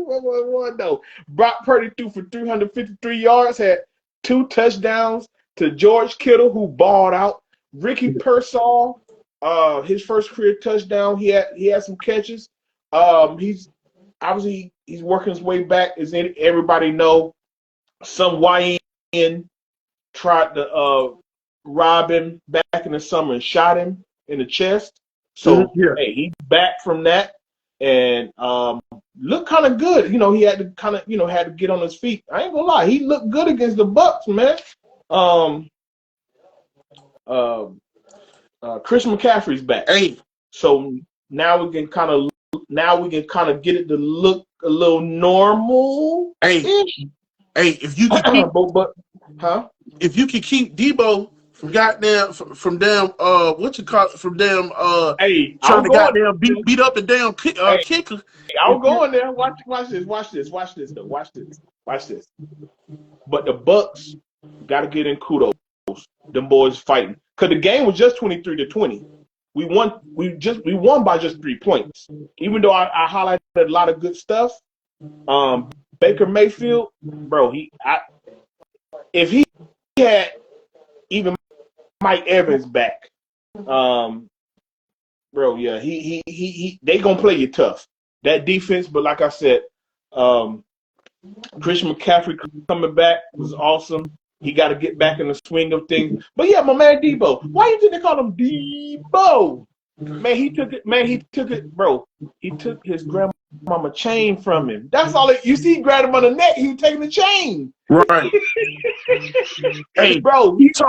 My boys won though. Brock Purdy threw for 353 yards, had 2 touchdowns to George Kittle, who balled out. Ricky Pearsall, his first career touchdown. He had some catches. He's obviously he's working his way back. As everybody know, some YN tried to rob him back in the summer and shot him in the chest. So Yeah. hey, he's back from that and looked kind of good. You know, he had to had to get on his feet. I ain't gonna lie, he looked good against the Bucks, man. Chris McCaffrey's back. Hey, So now we can kind of get it to look a little normal. hey, if you could keep, huh? if you could keep Debo from what you call it, from damn Hey, trying to goddamn beat up and down kicker. I'm going there. Watch this. But the Bucks got to get in kudos. Them boys fighting because the game was just 23-20. We won by just 3 points. Even though I highlighted a lot of good stuff. Baker Mayfield, bro, if he had even Mike Evans back, bro, yeah, they gonna play you tough. that defense. But like I said, Christian McCaffrey coming back was awesome. He got to get back in the swing of things. But yeah, my man Debo. Why you think they call him Debo? Man, he took it. Man, he took it, bro. He took his grandmama chain from him. That's all. You see, he grabbed him on the neck. He was taking the chain. Right. Hey, bro, they missed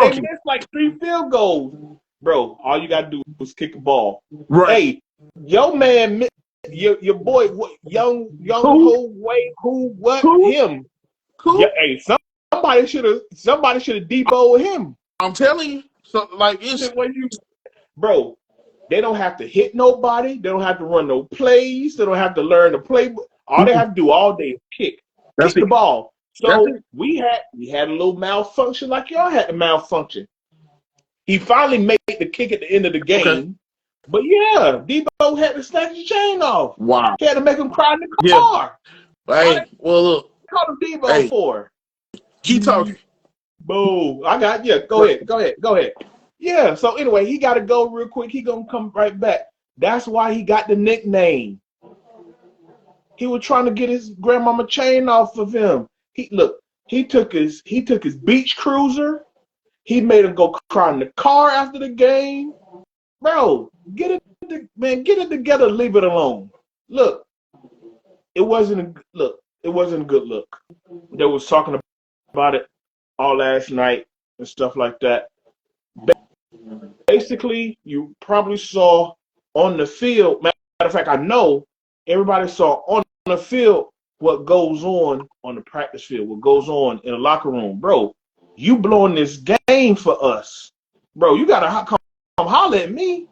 like 3 field goals. Bro, all you gotta do is kick a ball. Right. Hey, your man, your boy, young him. Who? Yeah, hey, somebody should have Debo'd him. I'm telling you, so like it's bro. They don't have to hit nobody. They don't have to run no plays. They don't have to learn the playbook. All they have to do all day is kick the ball. So we had a little malfunction like y'all had a malfunction. He finally made the kick at the end of the game. Okay. But yeah, Debo had to snatch his chain off. Wow. He had to make him cry in the car. Hey, well look. What called him Debo for? Keep talking. Boo. Go ahead. Yeah, so anyway, he got to go real quick. He going to come right back. That's why he got the nickname. He was trying to get his grandmama chain off of him. He took his beach cruiser. He made him go cry in the car after the game. Bro, get it together, leave it alone. Look, it wasn't a good look. They was talking about it all last night and stuff like that. Basically, you probably saw on the field, matter of fact, I know everybody saw on the field what goes on the practice field, what goes on in the locker room. Bro, you blowing this game for us. Bro, you got to come holler at me.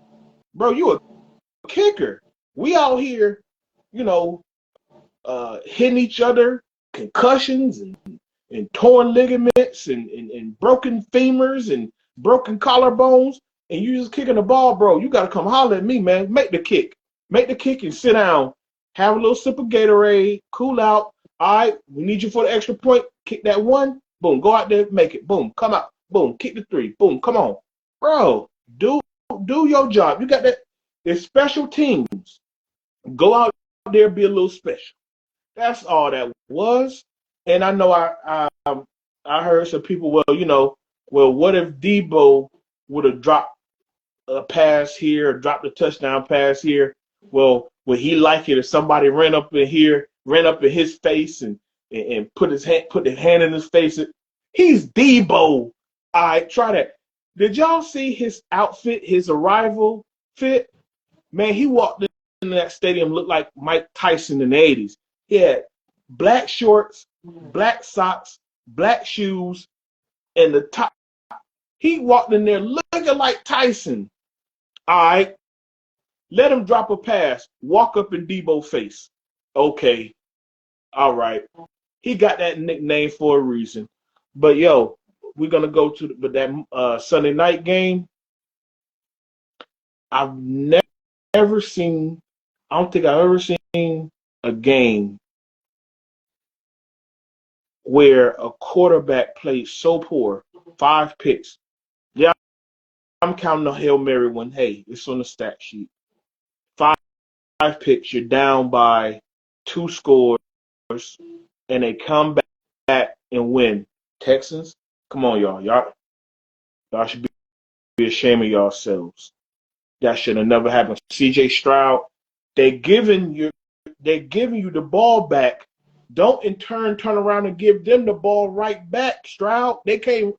Bro, you a kicker. We out here, hitting each other, concussions and torn ligaments and broken femurs and broken collarbones, and you just kicking the ball, bro. You got to come holler at me, man. Make the kick and sit down. Have a little sip of Gatorade, cool out. All right, we need you for the extra point. Kick that one. Boom, go out there, make it. Boom, come out. Boom, kick the 3. Boom, come on. Bro, do your job. You got that. There's special teams. Go out there, be a little special. That's all that was. And I know I heard some people, what if Debo would have dropped a pass here, or dropped a touchdown pass here? Well, would he like it if somebody ran up in his face and put his hand in his face? He's Debo. All right, try that. Did y'all see his outfit, his arrival fit? Man, he walked into that stadium, looked like Mike Tyson in the 80s. He had black shorts, black socks, black shoes, and the top. He walked in there looking like Tyson. All right. Let him drop a pass. Walk up in Debo's face. Okay. All right. He got that nickname for a reason. But, we're going to go to that Sunday night game. I don't think I've ever seen a game where a quarterback played so poor, 5 picks. Yeah, I'm counting the Hail Mary one. Hey, it's on the stat sheet. 5 picks, you're down by 2 scores, and they come back and win. Texans, come on, y'all. Y'all should be ashamed of yourselves. That should have never happened. CJ Stroud, they're giving you the ball back. Don't in turn turn around and give them the ball right back, Stroud. The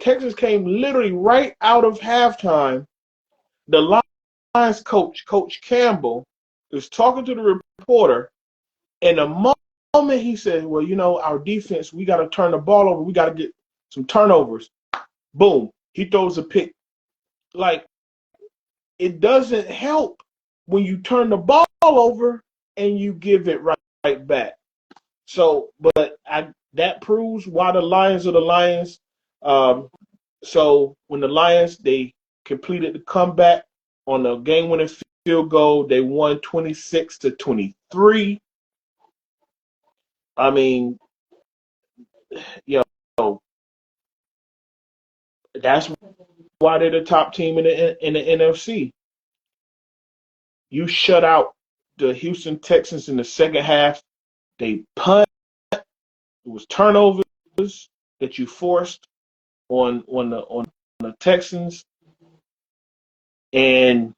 Texans came literally right out of halftime. The Lions coach, Coach Campbell, is talking to the reporter, and the moment he said, well, our defense, we got to turn the ball over. We got to get some turnovers. Boom. He throws a pick. Like, it doesn't help when you turn the ball over and you give it right back. So, but that proves why the Lions are the Lions. So when the Lions, they completed the comeback on the game-winning field goal, they won 26-23. I mean, that's why they're the top team in the NFC. You shut out the Houston Texans in the second half. They punt. It was turnovers that you forced on the Texans, and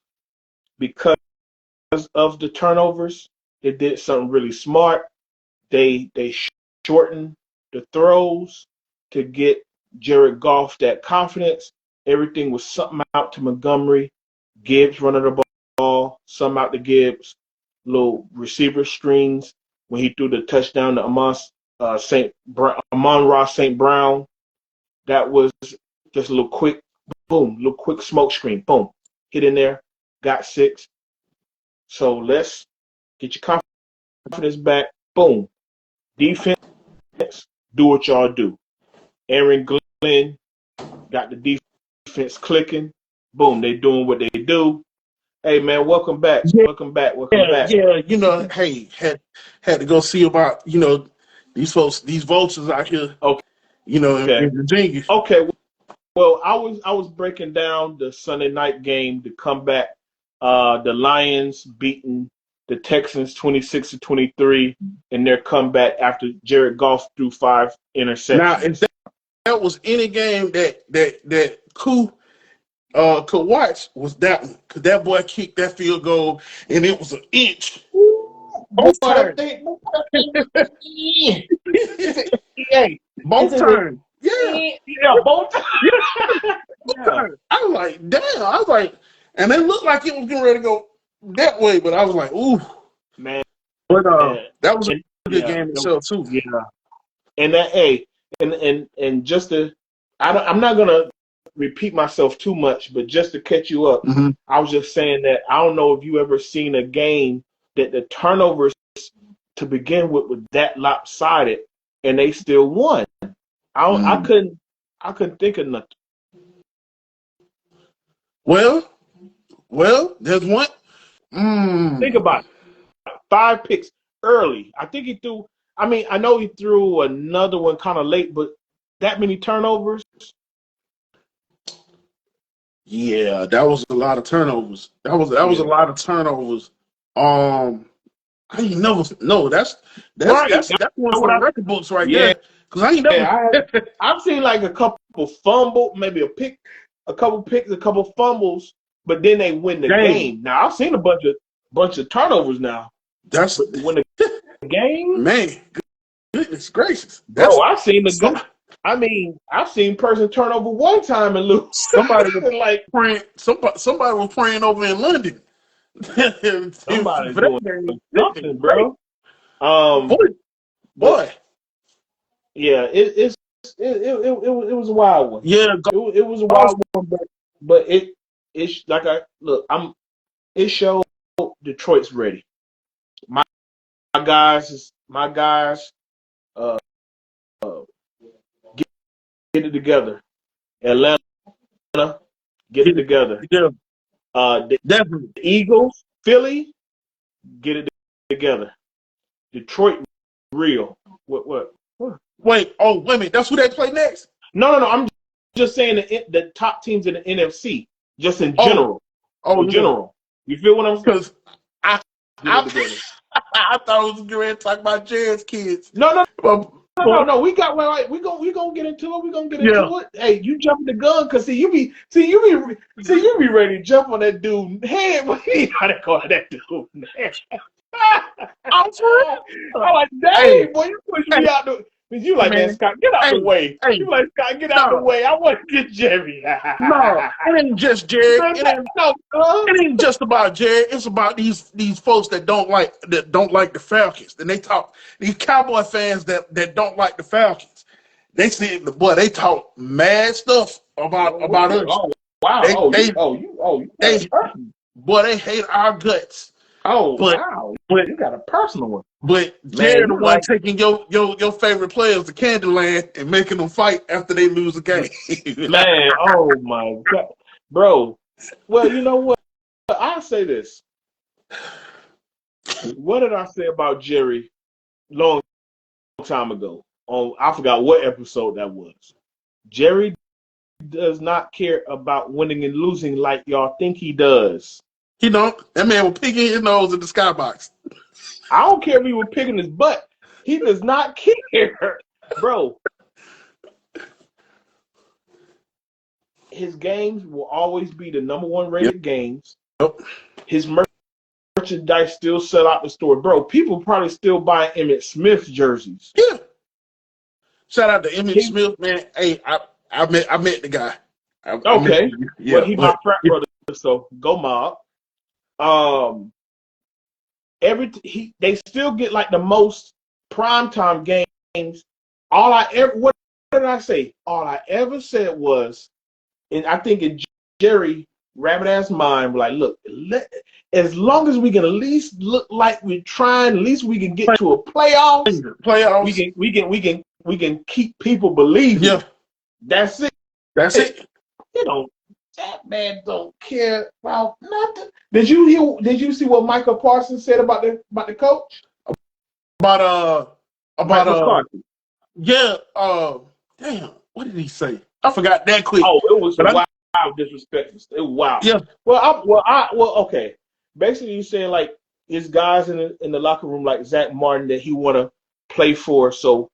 because of the turnovers, they did something really smart. They shortened the throws to get Jared Goff that confidence. Everything was something out to Montgomery, Gibbs running the ball, some out to Gibbs, little receiver screens when he threw the touchdown to Amon-Ra St. Brown. That was just a little quick, boom, little quick smoke screen, boom, hit in there, got 6. So let's get your confidence back, boom. Defense, do what y'all do. Aaron Glenn got the defense clicking, boom, they doing what they do. Hey man, welcome back. Yeah. Welcome back. Yeah, hey, had to go see about, these folks, these vultures out here, Okay. in Virginia. Okay. Well, I was breaking down the Sunday night game to come back. The Lions beating the Texans 26-23 in their comeback after Jared Goff threw 5 interceptions. Now, if that was any game that Koo could watch, was that one, because that boy kicked that field goal and it was an inch. Both turns. Both turns. Yeah, both turns. I was like, damn. I was like, and it looked like it was getting ready to go that way, but I was like, ooh, man. But that was a good game itself too. Yeah, and that and just to, I'm not gonna repeat myself too much, but just to catch you up, I was just saying that I don't know if you ever seen a game that the turnovers to begin with were that lopsided and they still won. I couldn't think of nothing. Well, there's one. Think about it. 5 picks early. I think he threw. I mean, I know he threw another one kind of late, but that many turnovers. Yeah, that was a lot of turnovers. That was a lot of turnovers. I ain't never. No, that's Right. That's one for the record books right there. Because I ain't never. I've seen like a couple fumble, maybe a couple picks, a couple fumbles, but then they win the game. Now I've seen a bunch of turnovers now. That's when the game. Man, goodness gracious. Bro, I've seen I've seen person turn over one time and lose. Somebody was like praying. Somebody was praying over in London. Somebody doing something, bro. Boy. Yeah, it was a wild one. Yeah, it was a wild one, but it's like it showed Detroit's ready. My guys, get it together. Atlanta, get it together. Definitely. The Eagles, Philly, get it together. Detroit, real. What? Wait a minute. That's who they play next? No. I'm just saying the top teams in the NFC, just in general. In general. You feel what I'm saying? Because I thought it was going to talk about Jazz kids. No. We gonna get into it. Hey, you jumping the gun because you be ready to jump on that dude head when he gotta call that dude. I'm like, dang, boy, you push me out the. You like, man, Scott, get out the way. You like, Scott, get out the way. I want to get Jerry. No, it ain't just Jerry. It ain't just about Jerry. It's about these folks that don't like the Falcons. And they talk these Cowboy fans that don't like the Falcons. They see they talk mad stuff about us. Oh wow! They hate our guts. Wow! But you got a personal one. But Jerry the one taking your favorite players to Candyland and making them fight after they lose a game. Man, oh my God, bro. Well, you know what? I'll say this. What did I say about Jerry long time ago? I forgot what episode that was. Jerry does not care about winning and losing like y'all think he does. He don't. That man was picking his nose in the skybox. I don't care if he was picking his butt. He does not care, bro. His games will always be the number one rated games. Yep. His merchandise still sell out the store, bro. People probably still buying Emmitt Smith jerseys. Yeah. Shout out to Emmitt Smith, man. Hey, I met the guy. Okay. Well, he my frat brother, so go mob. They still get like the most primetime games. What did I say? All I ever said was, and I think in Jerry rabbit ass mind, like, look, as long as we can at least look like we're trying, at least we can get to a playoffs. We can keep people believing. Yeah. That's it. That's it. That man don't care about nothing. Did you see what Michael Parsons said about the coach? About McCarthy. Yeah, damn, what did he say? I forgot that quick. Oh, it was wild disrespectful. It was wild. Yeah. Well, okay. Basically, you're saying like there's guys in the locker room like Zach Martin that he want to play for, so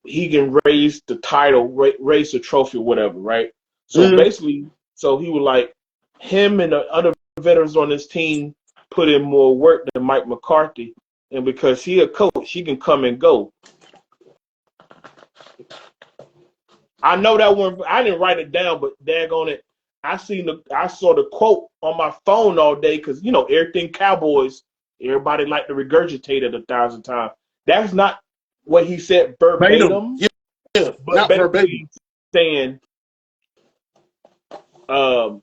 he can raise the title, raise the trophy, whatever, right? So basically, so he was like, him and the other veterans on his team put in more work than Mike McCarthy, and because he a coach, he can come and go. I know that one. I didn't write it down, but daggone it, I saw the quote on my phone all day because everything Cowboys, everybody like to regurgitate it 1,000 times. That's not what he said verbatim. Yeah, but not verbatim. Saying the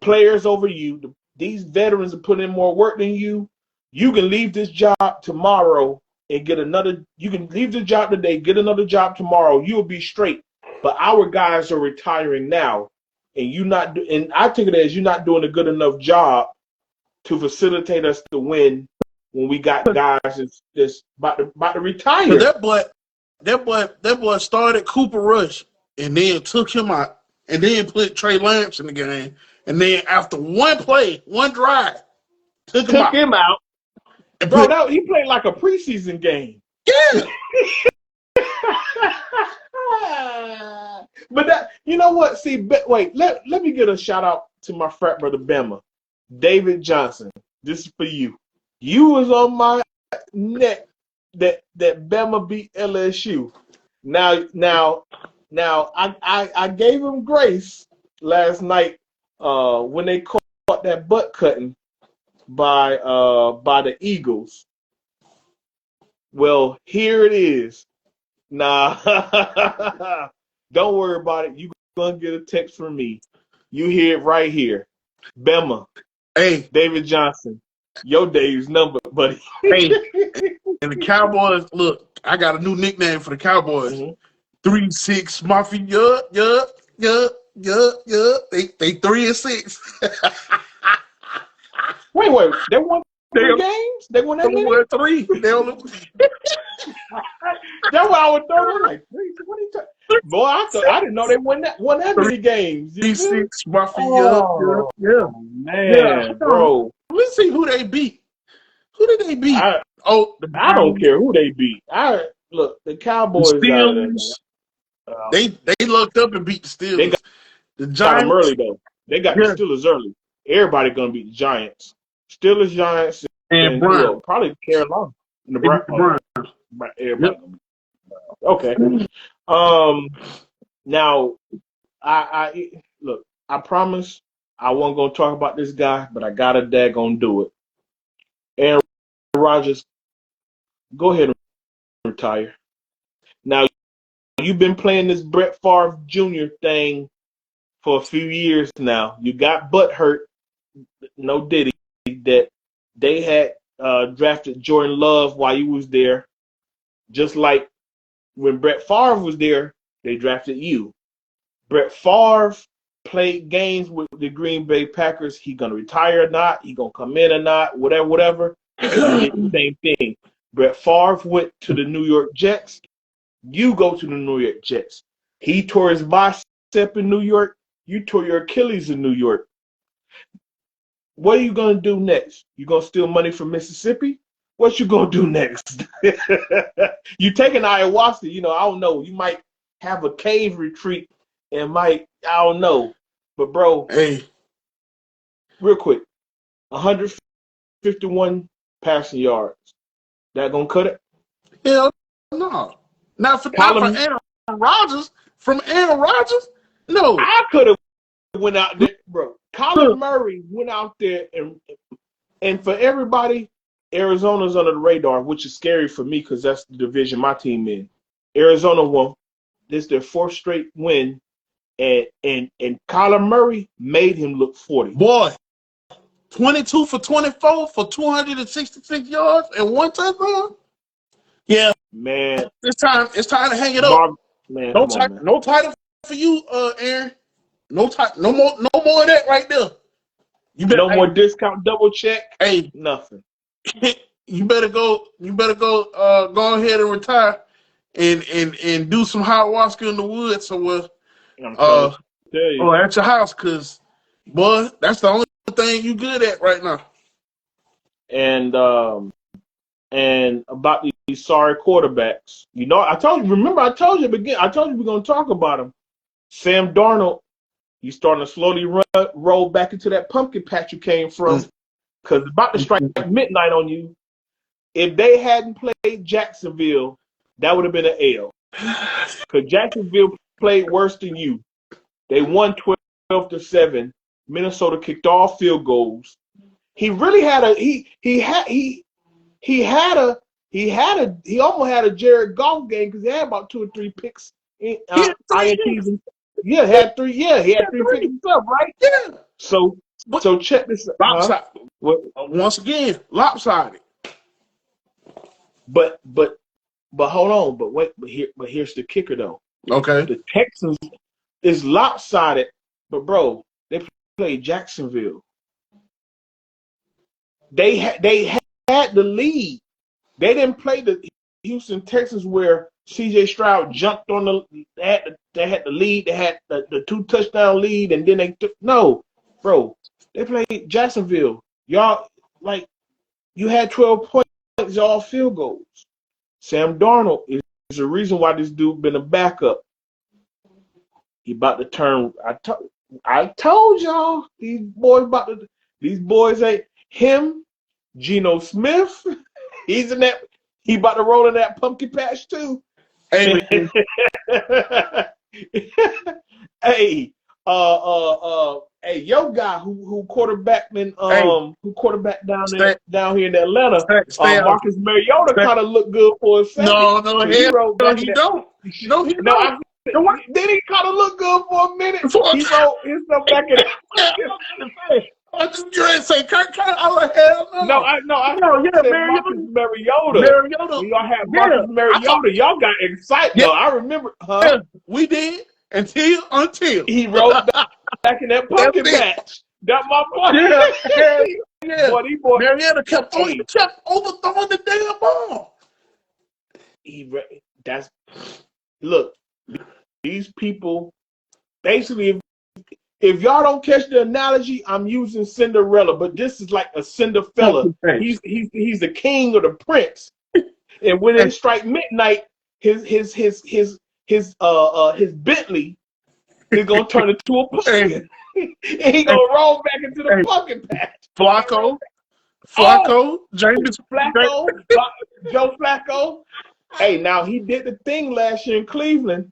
players over you, these veterans are putting in more work than you. You can leave this job tomorrow and get another. You can leave the job today, get another job tomorrow. You will be straight. But our guys are retiring now, and and I take it as you're not doing a good enough job to facilitate us to win when we got guys that's about to retire. That boy started Cooper Rush and then took him out and then put Trey Lance in the game. And then after one drive, took him out. Bro, he played like a preseason game. Yeah. But that, you know what? See, wait, let me get a shout out to my frat brother Bama, David Johnson. This is for you. You was on my neck that Bama beat LSU. Now, I gave him grace last night when they caught that butt cutting by the Eagles. Well, here it is. Nah, don't worry about it. You're going to get a text from me. You hear it right here. Bama. Hey. David Johnson. Your day's number, buddy. Hey. And the Cowboys, look, I got a new nickname for the Cowboys. 3-6 Mafia. Yeah. They 3-6. Wait. They won 3 games? They won that many? They won 3. They only... That's what I was throwing. Like, what are you talking? Boy, I didn't know they won that many games. 3-6 Mafia. Oh, yeah. Man, bro. Let's see who they beat. Who did they beat? I don't care who they beat. Look, the Cowboys. The Steelers, they looked up and beat the Steelers. They got the Giants them early though. They got the Steelers early. Everybody gonna beat the Giants. Steelers, Giants, and probably Carolina. And the Browns. Everybody gonna beat. Okay. Now, I look. I promise I wasn't gonna talk about this guy, but I gotta daggone do it. Aaron Rodgers, go ahead and retire. Now, you've been playing this Brett Favre Jr. thing for a few years now. You got butt hurt, no diddy, that they had drafted Jordan Love while you was there. Just like when Brett Favre was there, they drafted you. Brett Favre played games with the Green Bay Packers. He gonna retire or not? He gonna come in or not? Whatever. Same thing. Brett Favre went to the New York Jets. You go to the New York Jets. He tore his bicep in New York. You tore your Achilles in New York. what are you gonna do next? You gonna steal money from Mississippi? What you gonna do next? You taking ayahuasca? You know, I don't know. You might have a cave retreat and I don't know. But bro, Hey, real quick, 151 passing yards. That gonna cut it? hell no. Not for Aaron Rodgers. From Aaron Rodgers? No. I could have went out there, bro. Kyler Murray went out there and for everybody, Arizona's under the radar, which is scary for me because that's the division my team in. Arizona won. This is their fourth straight win, and Kyler Murray made him look 40. Boy, 22 for 24 for 266 yards and 1 touchdown. Yeah, man, it's time to hang it up. Man, no title for you, Aaron. No more of that right there. You better more discount, double check. Hey, nothing. You better go ahead and retire and do some ayahuasca in the woods somewhere. Or at your house, cause boy, that's the only thing you good at right now. And about these sorry quarterbacks, you know, I told you we're gonna talk about him. Sam Darnold, he's starting to slowly roll back into that pumpkin patch you came from, because it's about to strike midnight on you. If they hadn't played Jacksonville, that would have been an L. Because Jacksonville played worse than you. They won 12-7. Minnesota kicked all field goals. He really had he almost had a Jared Goff game because he had about 2 or 3 picks. INTs. Yeah, he had 3 picks himself, right? Yeah. So check this out. Lopsided. Once again, lopsided. But hold on. But here's the kicker though. Okay. The Texans is lopsided, but bro, they played Jacksonville. They had the lead. They didn't play the Houston Texans where C.J. Stroud jumped on they had the lead. They had the 2 touchdown lead, and then they took bro. They played Jacksonville. Y'all you had 12 points. Y'all field goals. Sam Darnold is the reason why this dude been a backup. He about to turn. I told y'all these boys ain't him. Geno Smith, he's in that. He about to roll in that pumpkin patch too. Hey, hey, your guy who quarterback down here in Atlanta, Marcus Mariota kind of looked good for a second. No, he don't. No, he don't. Then he kind of looked good for a minute. He rolled himself back in. You ain't say Kirk. Hell no. I know. Yeah, Marcus Mariota. Y'all had Marcus Mariota. Y'all got excited. Yeah. No, I remember. Yeah, we did until he rolled back in that pumpkin patch. That's my point. Yeah. Boy, Mariota kept overthrowing the damn ball. Look. These people, basically, if y'all don't catch the analogy, I'm using Cinderella, but this is like a Cinderfella. He's the king or the prince, and when it strike midnight, his Bentley is gonna turn into a pumpkin, and he gonna roll back into the pumpkin patch. Flacco, James Flacco, Joe Flacco. Hey, now he did the thing last year in Cleveland.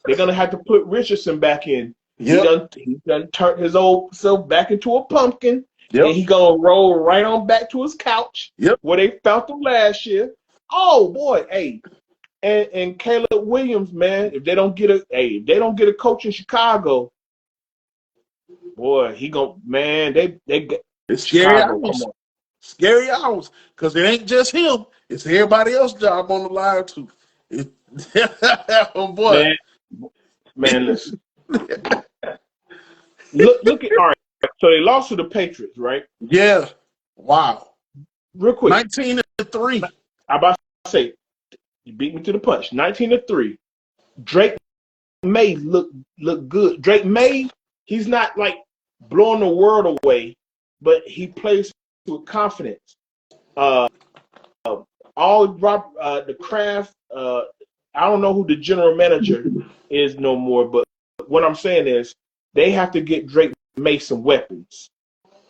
They're gonna have to put Richardson back in. Yep. He done turned his old self back into a pumpkin. Yep. And he gonna roll right on back to his couch. Yep. Where they found him last year. Oh boy, hey. And Caleb Williams, man, if they don't get a coach in Chicago, boy, he gonna they it's scary hours. Scary hours. Because it ain't just him, it's everybody else's job on the line too. Oh boy. Man, listen. Look at all right. So they lost to the Patriots, right? Yeah. Wow. Real quick. 19-3. I about to say, you beat me to the punch. 19-3. Drake May look good. Drake May, he's not like blowing the world away, but he plays with confidence. Uh, all the Kraft. I don't know who the general manager is no more, but what I'm saying is they have to get Drake Mason weapons,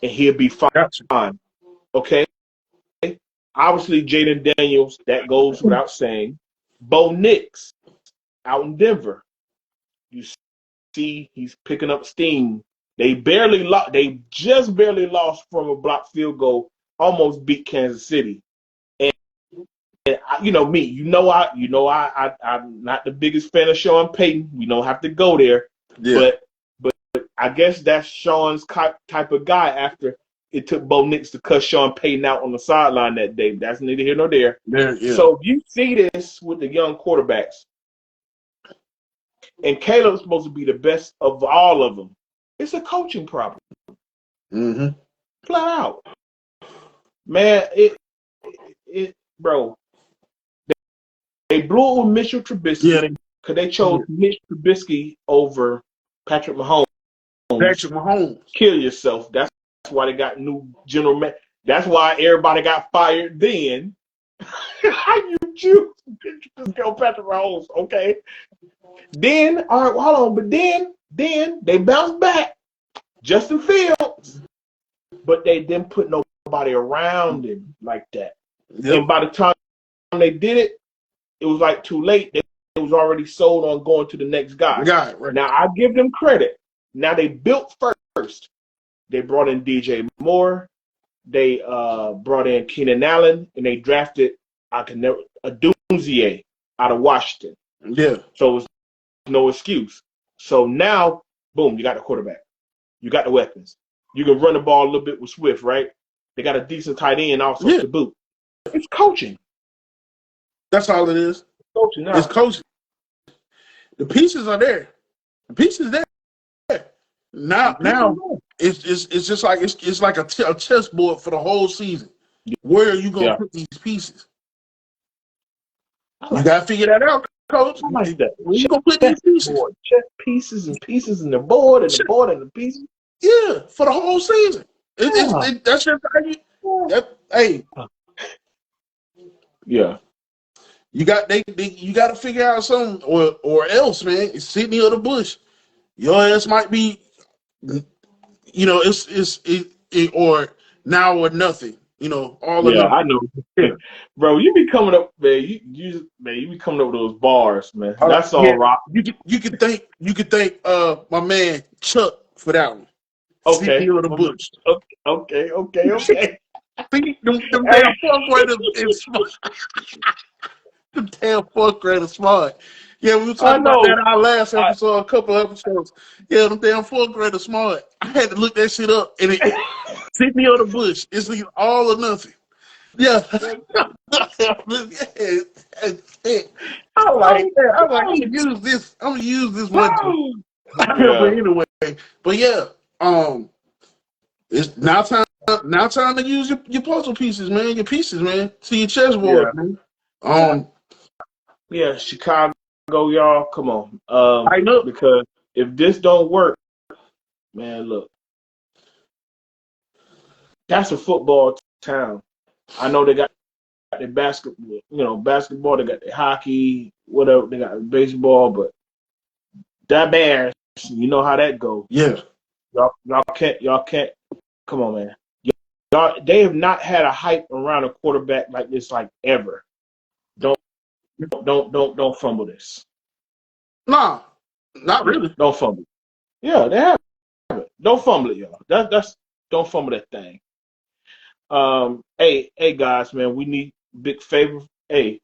and he'll be fine. Gotcha. Okay. Obviously, Jaden Daniels, that goes without saying. Bo Nix out in Denver. You see, he's picking up steam. They just barely lost from a blocked field goal, almost beat Kansas City. And you know me, I'm not the biggest fan of Sean Payton. We don't have to go there, Yeah. but I guess that's Sean's type of guy. After it took Bo Nix to cut Sean Payton out on the sideline that day, that's neither here nor there. Yeah. So you see this with the young quarterbacks, and Caleb's supposed to be the best of all of them. It's a coaching problem. Mm-hmm. Flat out, man. Bro. They blew it with Mitchell Trubisky because they chose Mitch Trubisky over Patrick Mahomes. Kill yourself. That's why they got new general manager. That's why everybody got fired then. How you choose Patrick Mahomes? Okay. Then, all right, hold on. But then they bounced back. Justin Fields. But they didn't put nobody around him like that. Yep. And by the time they did it, it was like too late. They was already sold on going to the next guy. Right. Now, I give them credit. Now, they built first. They brought in DJ Moore. They brought in Keenan Allen, and they drafted Adunzie out of Washington. Yeah. So it was no excuse. So now, boom, you got the quarterback. You got the weapons. You can run the ball a little bit with Swift, right? They got a decent tight end also to boot. It's coaching. That's all it is. Coaching now. It's coaching. The pieces are there. The pieces there. Now it's just like it's like a chessboard for the whole season. Where are you gonna put these pieces? You gotta figure that out, coach. I like that. Where you gonna put these pieces? Chess pieces and pieces and the board and the board and the pieces. Yeah, for the whole season. That's just how you. Hey. Yeah. You got you got to figure out something, or else, man. It's Sidney or the Bush. Your ass might be, it's or now or nothing. All or nothing. I know. Yeah. Bro, you be coming up, man. You be coming up with those bars, man. That's all rock. You could thank my man Chuck for that one. Okay. Sidney or the Bush. Okay. See, them damn fourth graders is smart. Them damn fourth graders smart. Yeah, we were talking about that in our last episode, a couple episodes. Yeah, them damn fourth graders smart. I had to look that shit up, and it Sidney or the Bush. It's like all or nothing. Yeah. I like that. I'm gonna use this. I'm gonna use this one. But anyway, but yeah, it's now time. Now time to use your puzzle pieces, man. Your pieces, man. See your chessboard, man. Yeah, Chicago, y'all, come on. I know. Because if this don't work, man, look, that's a football town. I know they got their basketball, they got their hockey, whatever, they got baseball, but that Bears, you know how that goes. Yeah. Y'all can't, come on, man. They have not had a hype around a quarterback like this, like ever. Don't fumble this. Nah, not really. Don't fumble. Yeah, they have it. Don't fumble it, y'all. That's don't fumble that thing. Hey guys, man, we need big favor. Hey,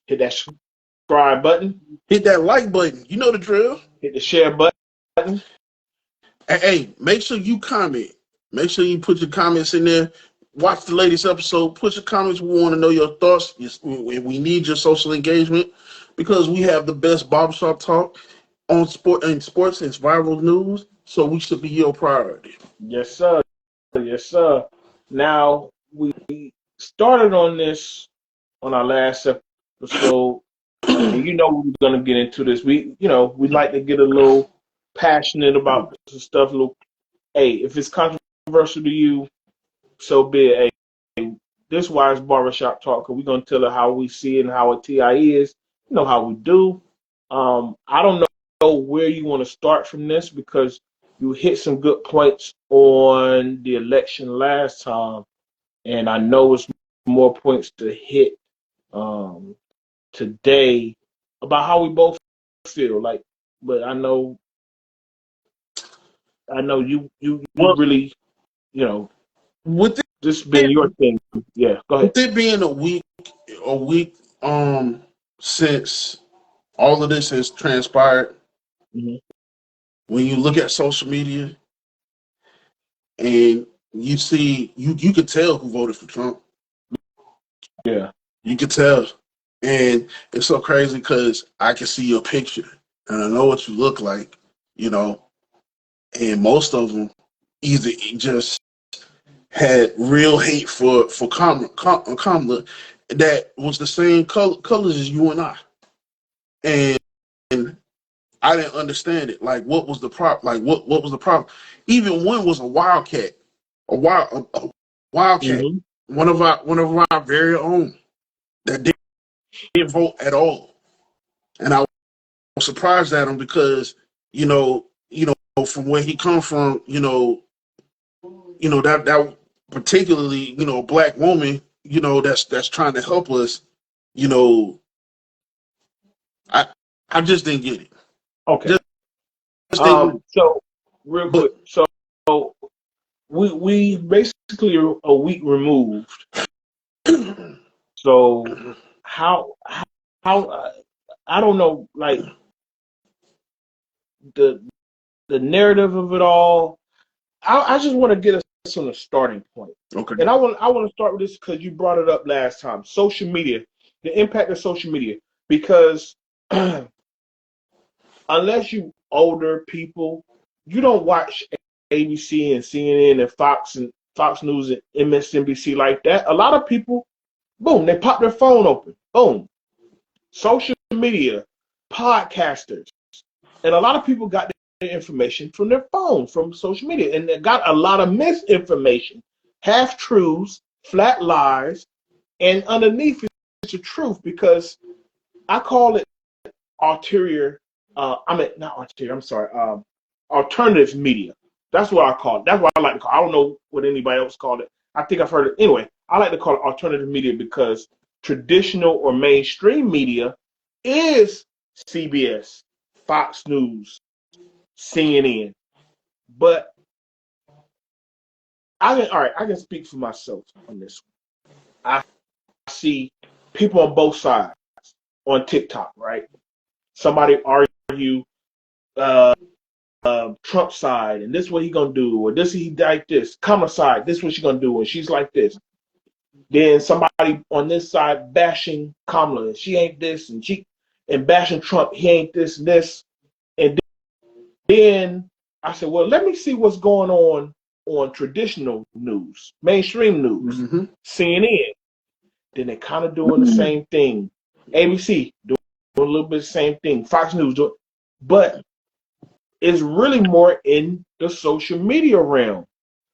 hit that subscribe button. Hit that like button. You know the drill. Hit the share button. Hey, make sure you comment. Make sure you put your comments in there. Watch the latest episode. Put your comments. We want to know your thoughts. We need your social engagement because we have the best barbershop talk on sports and viral news. So we should be your priority. Yes, sir. Yes, sir. Now, we started on this on our last episode. And we're going to get into this. We like to get a little passionate about some stuff. Hey, if it's controversial to you, so be it. Hey, this wise barbershop talk. We're gonna tell her how we see it and how a TI is. You know how we do. I don't know where you want to start from this because you hit some good points on the election last time, and I know it's more points to hit um, today about how we both feel. Like, but I know you Well, really, you know, with this been it, your thing. Yeah, go ahead. with it being a week since all of this has transpired, Hmm. when you look at social media and you see you could tell who voted for Trump. Yeah. You could tell. And it's so crazy because I can see your picture and I know what you look like, you know, and most of them either just had real hate for Kamala that was the same colors as you and I. And I didn't understand it. Like, what was the problem? Like, what was the problem? Even one was a wildcat, a wildcat, Hmm. one of our very own that didn't vote at all. And I was surprised at him because from where he come from, that particularly black woman, that's trying to help us, you know, I I just didn't get it. Okay. Just didn't. So real But quick, so we basically are a week removed. So how I don't know, like the the narrative of it all. I just want to get us on a starting point, okay, and I want to start with this because you brought it up last time. Social media, the impact of social media, because unless you older people, you don't watch ABC and CNN and Fox News and MSNBC like that. A lot of people, boom, they pop their phone open, boom, social media, podcasters, and a lot of people got their information from their phone, from social media, and they got a lot of misinformation, half truths, flat lies, and underneath it's the truth because I call it ulterior. I mean, not ulterior. I'm sorry. Alternative media. That's what I call it. That's what I like to call it. I don't know what anybody else called it. I think I've heard it. Anyway, I like to call it alternative media because traditional or mainstream media is CBS, Fox News, CNN. But I can speak for myself on this one. I see people on both sides on TikTok, right? Somebody argue uh, Trump side, and this is what he gonna do, or this he like this. Kamala side, this is what she gonna do, and she's like this. Then somebody on this side bashing Kamala, and she ain't this, and bashing Trump, he ain't this and this. And then I said, well, let me see what's going on traditional news, mainstream news, mm-hmm. CNN. Then they kind of doing the same thing. ABC doing a little bit of the same thing. Fox News doing, but it's really more in the social media realm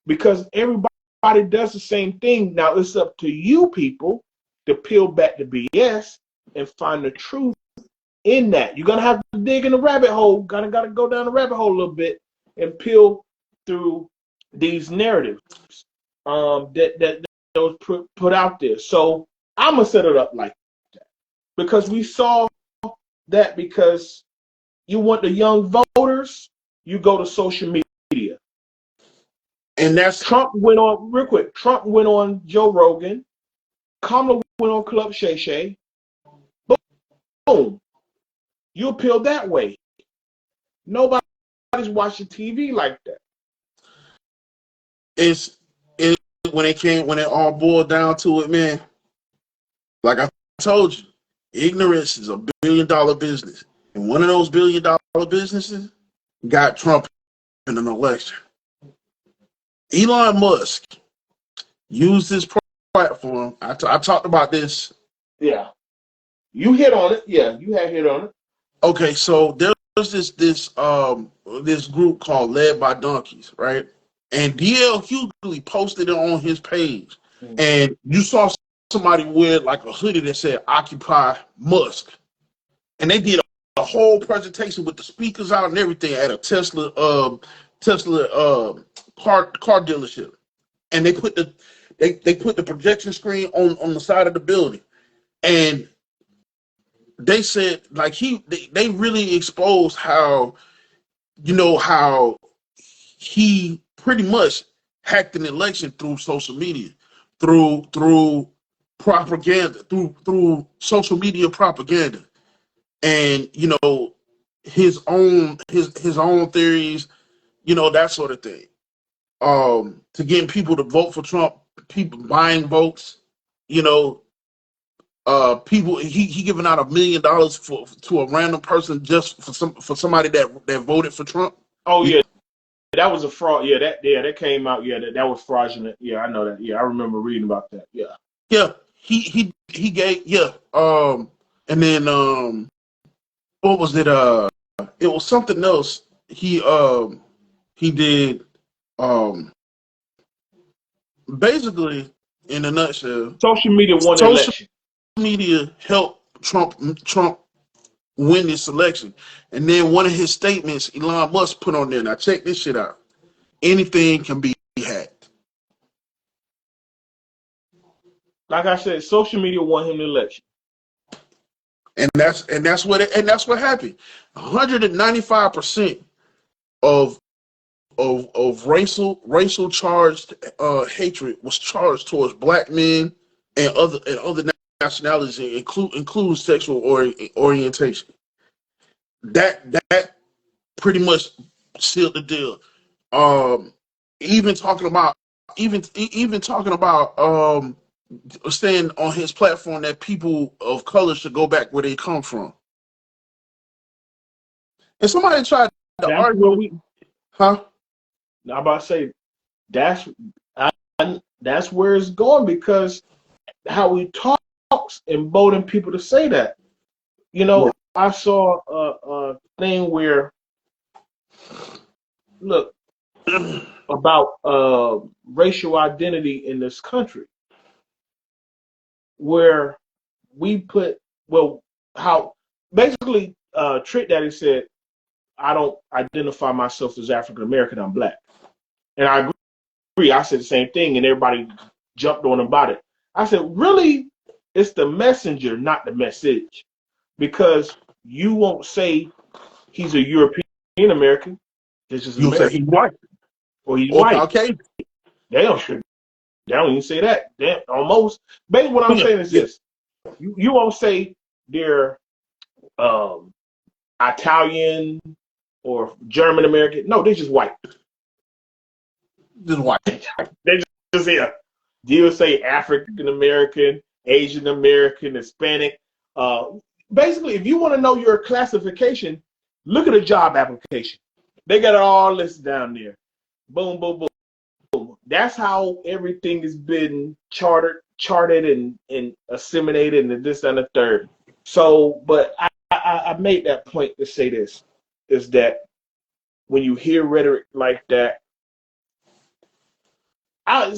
because everybody does the same thing. Now it's up to you people to peel back the BS and find the truth in that. You're gonna have to dig in the rabbit hole. Gotta go down the rabbit hole a little bit and peel through these narratives that was put out there. So I'm gonna set it up like that because we saw that because you want the young voters, you go to social media. And that's Trump went on real quick. Trump went on Joe Rogan. Kamala went on Club Shay Shay. Boom. You appeal that way. Nobody's watching TV like that. it's it when it all boiled down to it, man. Like I told you, ignorance is $1 billion business, and one of those $1 billion businesses got Trump in an election. Elon Musk used his platform. I talked about this. Yeah. You hit on it. Yeah, you had hit on it. Okay, so there's this group called Led by Donkeys, right? and DL Hughley posted it on his page, and you saw somebody with like a hoodie that said "Occupy Musk," and they did a whole presentation with the speakers out and everything at a Tesla car dealership, and they put the projection screen on the side of the building, and they said like they really exposed how how he pretty much hacked an election through social media, through propaganda, through social media propaganda, and his own theories, that sort of thing. To getting people to vote for Trump, people buying votes, people he giving out $1 million to a random person just for somebody that voted for Trump. Oh yeah, that was a fraud. Yeah, that came out. Yeah, that was fraudulent. Yeah, I know that. Yeah, I remember reading about that. Yeah. Yeah, he gave and then what was it? It was something else. He did basically in a nutshell. Social media won the election. Media helped Trump win this election, and then one of his statements, Elon Musk put on there. Now check this shit out. Anything can be hacked. Like I said, social media won him the election. And that's what happened. 195% of racial charged hatred was charged towards black men and other nationalities, including sexual orientation. That pretty much sealed the deal. Even talking about saying on his platform that people of color should go back where they come from. And somebody tried to argue, huh? I'm about to say that's where it's going, because how he talks embolden people to say that. I saw a thing where, look, about racial identity in this country, where we put, how basically Trick Daddy said, I don't identify myself as African American, I'm black. And I agree. I said the same thing, and everybody jumped on about it. I said, really, it's the messenger, not the message. Because you won't say he's a European American. This is You'll say he's white. Or he's white. Okay. They don't even say that. Almost. Basically, what I'm saying is this. You won't say they're Italian or German American. No, they're just white. Just white. They just here. You'll say African American, Asian American, Hispanic. Basically, if you want to know your classification, look at a job application. They got it all listed down there. Boom, boom, boom. That's how everything has been charted and assimilated and this and the third. So, but I made that point to say this, is that when you hear rhetoric like that, I'm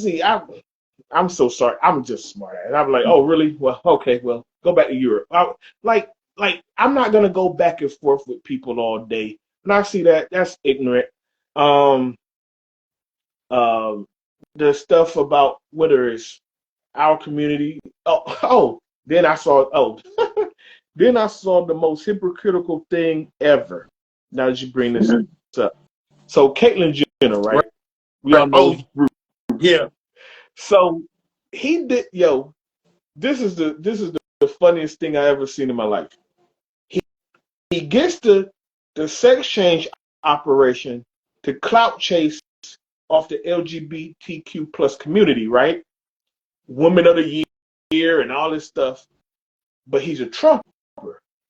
so sorry. I'm just smart. And I'm like, oh, really? Well, okay, well, go back to Europe. I'm not going to go back and forth with people all day. And I see that. That's ignorant. The stuff about whether it's our community. Then I saw the most hypocritical thing ever. Now that you bring this up. So Caitlyn Jenner, right? We all know Bruce. Yeah. So he did, this is the funniest thing I ever seen in my life. He gets the sex change operation to clout chase off the LGBTQ plus community, right? Woman of the Year and all this stuff. But he's a Trumper.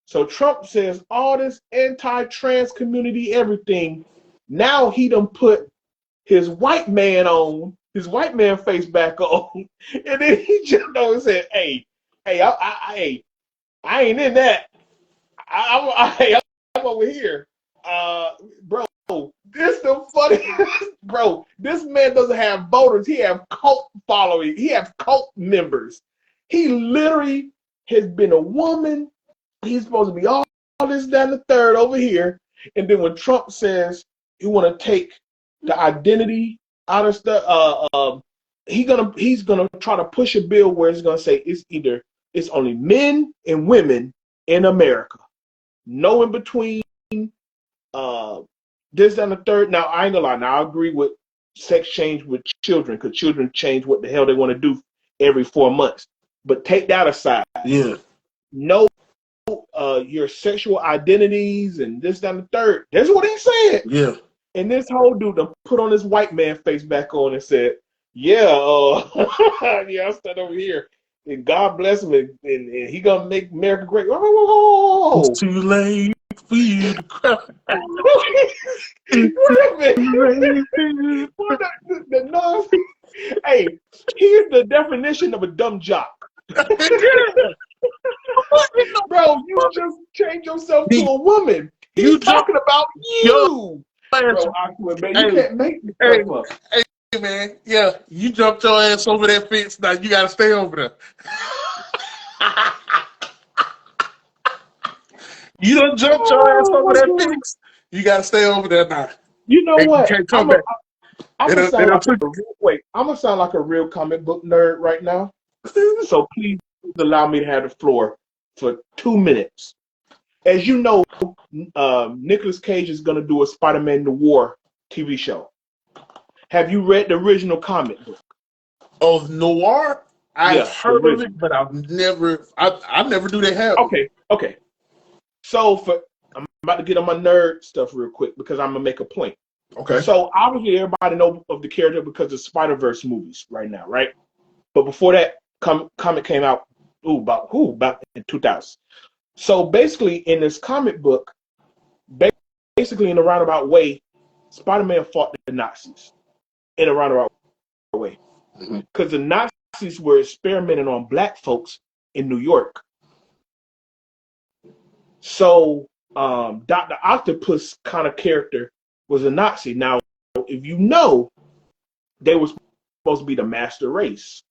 So Trump says all this anti-trans community, everything. Now he done put his white man face back on. And then he jumped on and said, hey, I ain't in that. I'm over here. Bro, this the funniest, bro, this man doesn't have voters. He have cult following. He have cult members. He literally has been a woman. He's supposed to be all this, that, and the third over here. And then when Trump says he want to take the identity out of stuff, he's gonna try to push a bill where it's gonna say it's only men and women in America, no in between. This and the third. Now I ain't gonna lie. Now I agree with sex change with children because children change what the hell they want to do every 4 months. But take that aside. Yeah. No, your sexual identities and this, that, and the third. That's what he said. Yeah. And this whole dude put on his white man face back on and said, yeah, yeah, I stand over here. And God bless him, and he gonna make America great. Oh, it's too late for you to cry. Wait a minute. Hey, here's the definition of a dumb jock. Bro, you just changed yourself to a woman. He's talking about you. Bro, Aqua, man, you can't make this stuff up. Hey, man, yeah, you jumped your ass over that fence. Now you gotta stay over there. You done jumped your ass over that fence. You gotta stay over there now. You know what? You can't come back. I'm gonna sound like a real comic book nerd right now. So please allow me to have the floor for 2 minutes. As you know, Nicolas Cage is gonna do a Spider-Man Noir TV show. Have you read the original comic book? Of Noir? I've heard of it, but I never do that have. Okay. So I'm about to get on my nerd stuff real quick because I'm gonna make a point. Okay. So obviously everybody knows of the character because of Spider-Verse movies right now, right? But before that comic came out, about in 2000. So basically in this comic book, basically in a roundabout way, Spider-Man fought the Nazis in a roundabout way. Because the Nazis were experimenting on black folks in New York. So Dr. Octopus kind of character was a Nazi. Now, if you know, they were supposed to be the master race.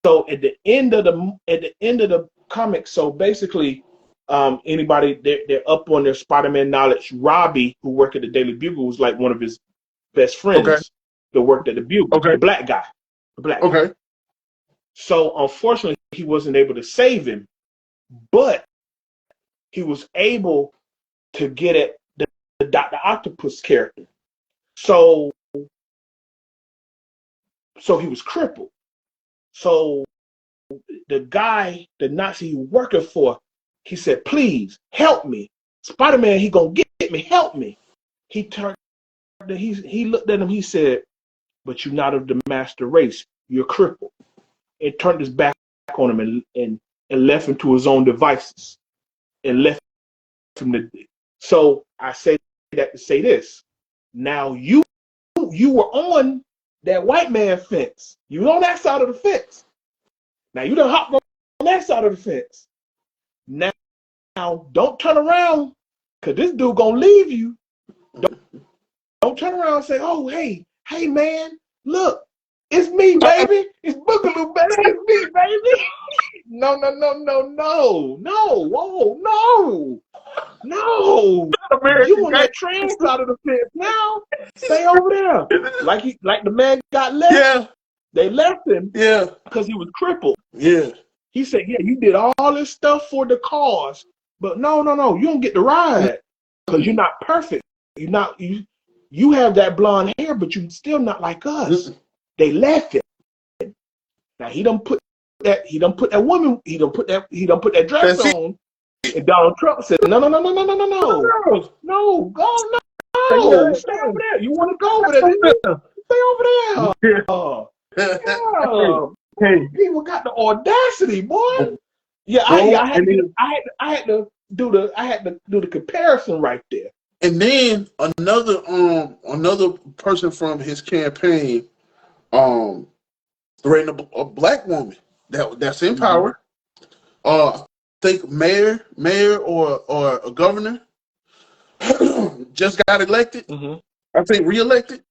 So at the end of the comic, so basically, anybody they're up on their Spider-Man knowledge. Robbie, who worked at the Daily Bugle, was like one of his best friends that worked at the Bugle. The black guy. Okay. So unfortunately, he wasn't able to save him, but he was able to get at the Dr. Octopus character. So he was crippled. So the guy, the Nazi he was working for, he said, please help me. Spider-Man, he gonna get me, help me. He looked at him, he said, but you're not of the master race, you're crippled. And turned his back on him and left him to his own devices. And left him to. So I say that to say this. Now you were on that white man fence. You were on that side of the fence. Now you done hopped on that side of the fence. Now don't turn around, cause this dude gonna leave you. Don't turn around and say, oh hey man, look, it's me, baby. It's Boogaloo, baby. It's me, baby. No. Whoa, no. You on that trans side of the fence now. Stay over there. Like the man got left. Yeah. They left him. Yeah. Because he was crippled. Yeah. He said, yeah, you did all this stuff for the cause. But no. You don't get the ride. Because you're not perfect. You have that blonde hair, but you're still not like us. They left him. Now he done put that woman, he done put that dress on. And Donald Trump said, no, go no. Stay over there. You want to go over there? Stay over there. Hey, people got the audacity, boy. Yeah, I had to do the comparison right there. And then another person from his campaign threatened a black woman that's in power. I think mayor or a governor just got elected. I think reelected.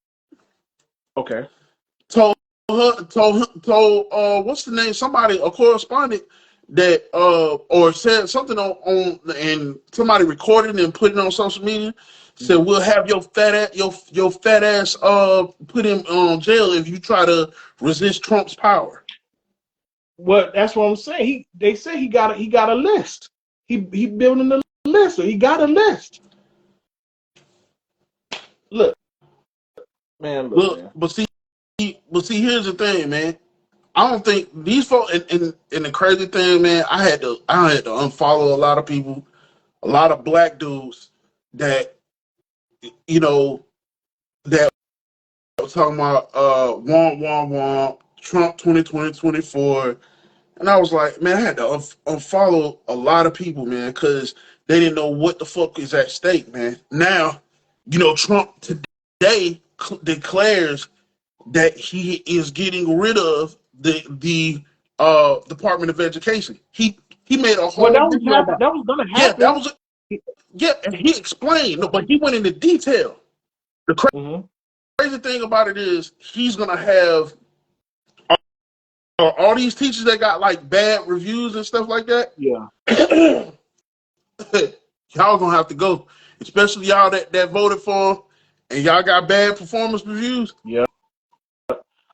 Okay. Told what's the name? Somebody, a correspondent that or said something on and somebody recorded and put it on social media. Said we'll have your fat ass put in jail if you try to resist Trump's power. Well, that's what I'm saying. They say he got a list. He building a list, so he got a list. Look, man. But see, here's the thing, man. I don't think these folks. And the crazy thing, man, I had to unfollow a lot of people, a lot of black dudes that that was talking about want Trump 2020-24. And I was like, man, I had to unfollow a lot of people, man, because they didn't know what the fuck is at stake, man. Now, Trump today declares that he is getting rid of the Department of Education. He made a Well, whole video about that was gonna yeah, happen. that was and he explained, no, but he went into detail. The crazy thing about it is he's gonna have all these teachers that got like bad reviews and stuff like that. Yeah. Y'all gonna have to go, especially y'all that voted for him and y'all got bad performance reviews. Yeah.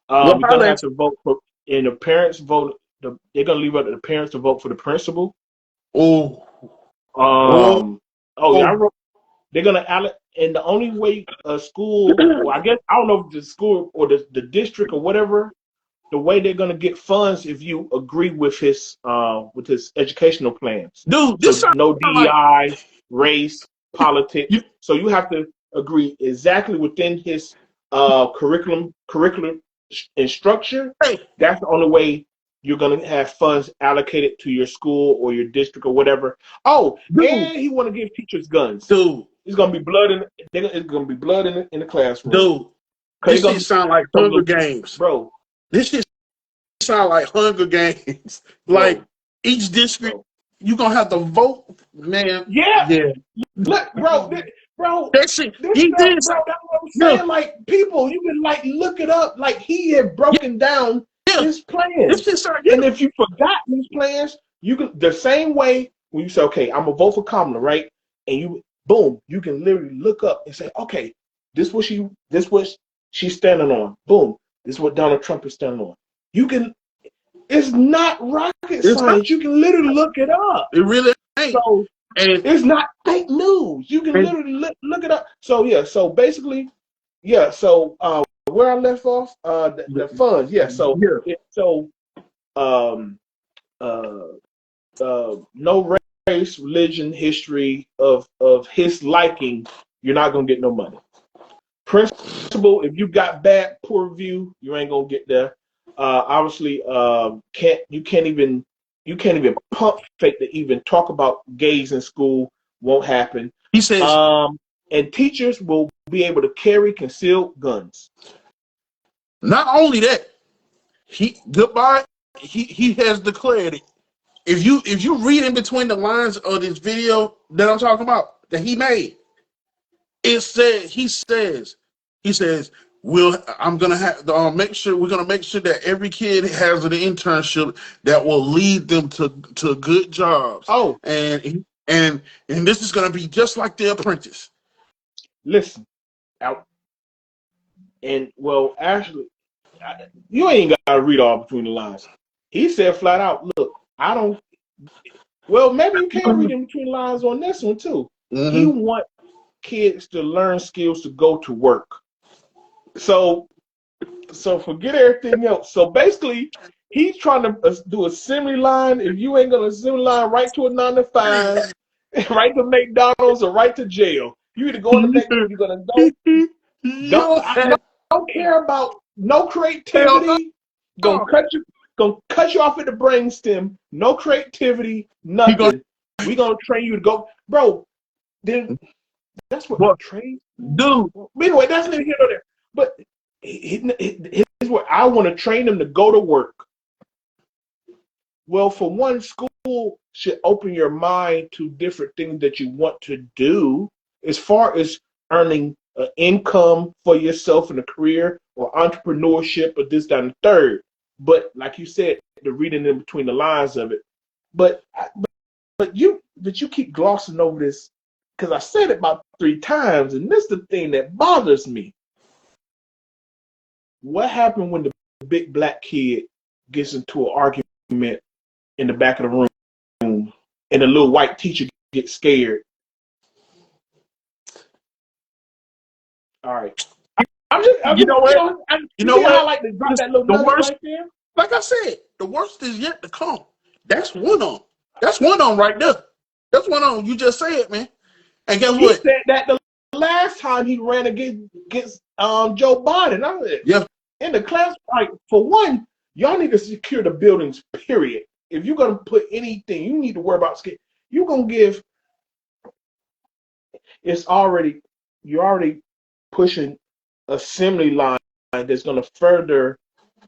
We're gonna have to vote for, and the parents vote. They're gonna leave it to the parents to vote for the principal. Oh. Yeah. They're gonna allocate, and the only way a school, well, I guess I don't know if the school or the district or whatever, the way they're gonna get funds if you agree with his educational plans. Dude, this so no DEI, race, politics. So you have to agree exactly within his curriculum and structure. That's the only way you're gonna have funds allocated to your school or your district or whatever. Oh, dude. And he want to give teachers guns. Dude, it's gonna be blood it's gonna be blood in the classroom. Dude, this shit sound like Hunger Games, bro. This shit sound like Hunger Games. Like each district, you gonna have to vote, man. Yeah. Look, bro. That shit. He did. Bro, that's what I'm saying. Yeah. Like people, you can like look it up. Like he had broken down his plans. And if you forgot his plans, you can the same way when you say, okay, I'm gonna vote for Kamala, right? And you can literally look up and say, okay, this what she's standing on. Boom, this is what Donald Trump is standing on. You can. It's not rocket science. You can literally look it up. It really ain't. So, and it's not fake news. You can literally look it up. So yeah. So basically, yeah. So where I left off, the funds. Yeah. So no race, religion, history of his liking, you're not gonna get no money. Principal, if you got poor review, you ain't gonna get there. Obviously, you can't even pump fake to even talk about gays in school. Won't happen. He says, and teachers will be able to carry concealed guns. Not only that, he has declared it. If you read in between the lines of this video that I'm talking about that he made, he says, I'm gonna have make sure that every kid has an internship that will lead them to good jobs. Oh, and this is gonna be just like The Apprentice. Listen, actually, you ain't gotta read all between the lines. He said flat out, look, I don't. Well, maybe you can't read in between the lines on this one too. Mm-hmm. He want kids to learn skills to go to work. So forget everything else. So basically, he's trying to do assembly line. If you ain't gonna assembly line, right to a 9 to 5, right to McDonald's or right to jail. You either go in the McDonald's, you're gonna go. I don't care about no creativity. Gonna cut you off at the brainstem. No creativity, nothing. We gonna train you to go, bro. Then that's what train, dude. Anyway, that's neither here nor there. But here's what I want to train them to go to work. Well, for one, school should open your mind to different things that you want to do as far as earning an income for yourself and a career or entrepreneurship or this, that, and the third. But like you said, the reading in between the lines of it. But you keep glossing over this because I said it about 3 times, and this is the thing that bothers me. What happened when the big black kid gets into an argument in the back of the room and the little white teacher gets scared? All right. You know what? I like to drop that little nugget right there. Like I said, the worst is yet to come. That's one on. That's one on right there. That's one on. You just said, man. And guess what? He said that the last time he ran against Joe Biden. I said, yeah. In the class, like, for one, y'all need to secure the buildings, period. If you're going to put anything, you need to worry about skin. You're going to give, you're already pushing assembly line that's going to further,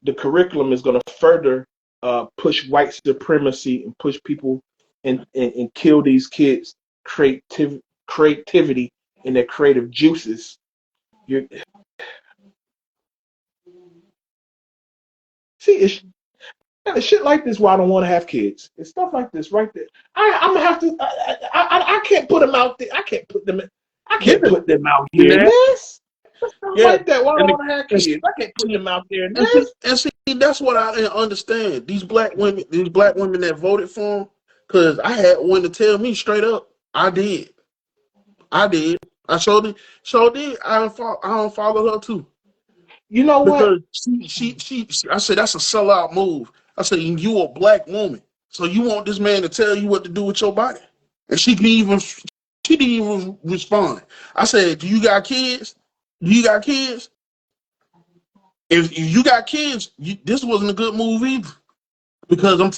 the curriculum is going to further push white supremacy and push people and kill these kids' creativity and their creative juices. It's shit like this why I don't want to have kids. It's stuff like this right there. I'm gonna have to. I can't put them out there. I can't put them out here. Yes. Like that. Why do I want to have kids? I can't put them out there. And see, that's what I didn't understand. These black women that voted for him, because I had one to tell me straight up, I did. I showed did. I don't follow her too. You know what? Because she I said that's a sellout move. I said you a black woman, so you want this man to tell you what to do with your body, and she didn't even respond. I said, do you got kids? If you got kids, this wasn't a good move either, because I'm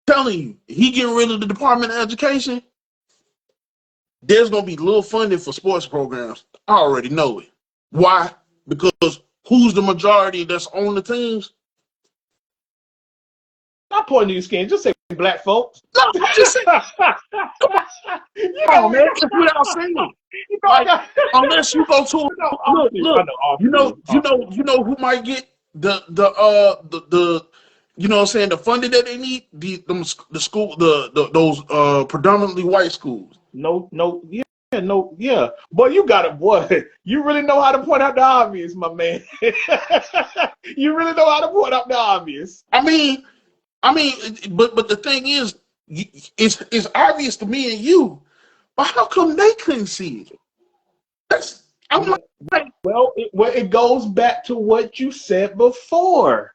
telling you, he getting rid of the Department of Education. There's gonna be little funding for sports programs. I already know it. Why? Because who's the majority that's on the teams? Not pointing to your skin. Just say black folks. No, I'm just saying. Come on, man. That's what I'm saying. Like, unless you go to look, you know who might get the you know what I'm saying, the funding that they need, the school, those predominantly white schools. Yeah. Boy, you got it, boy. You really know how to point out the obvious, my man. You really know how to point out the obvious. I mean, but the thing is, it's obvious to me and you, but how come they couldn't see it? It goes back to what you said before.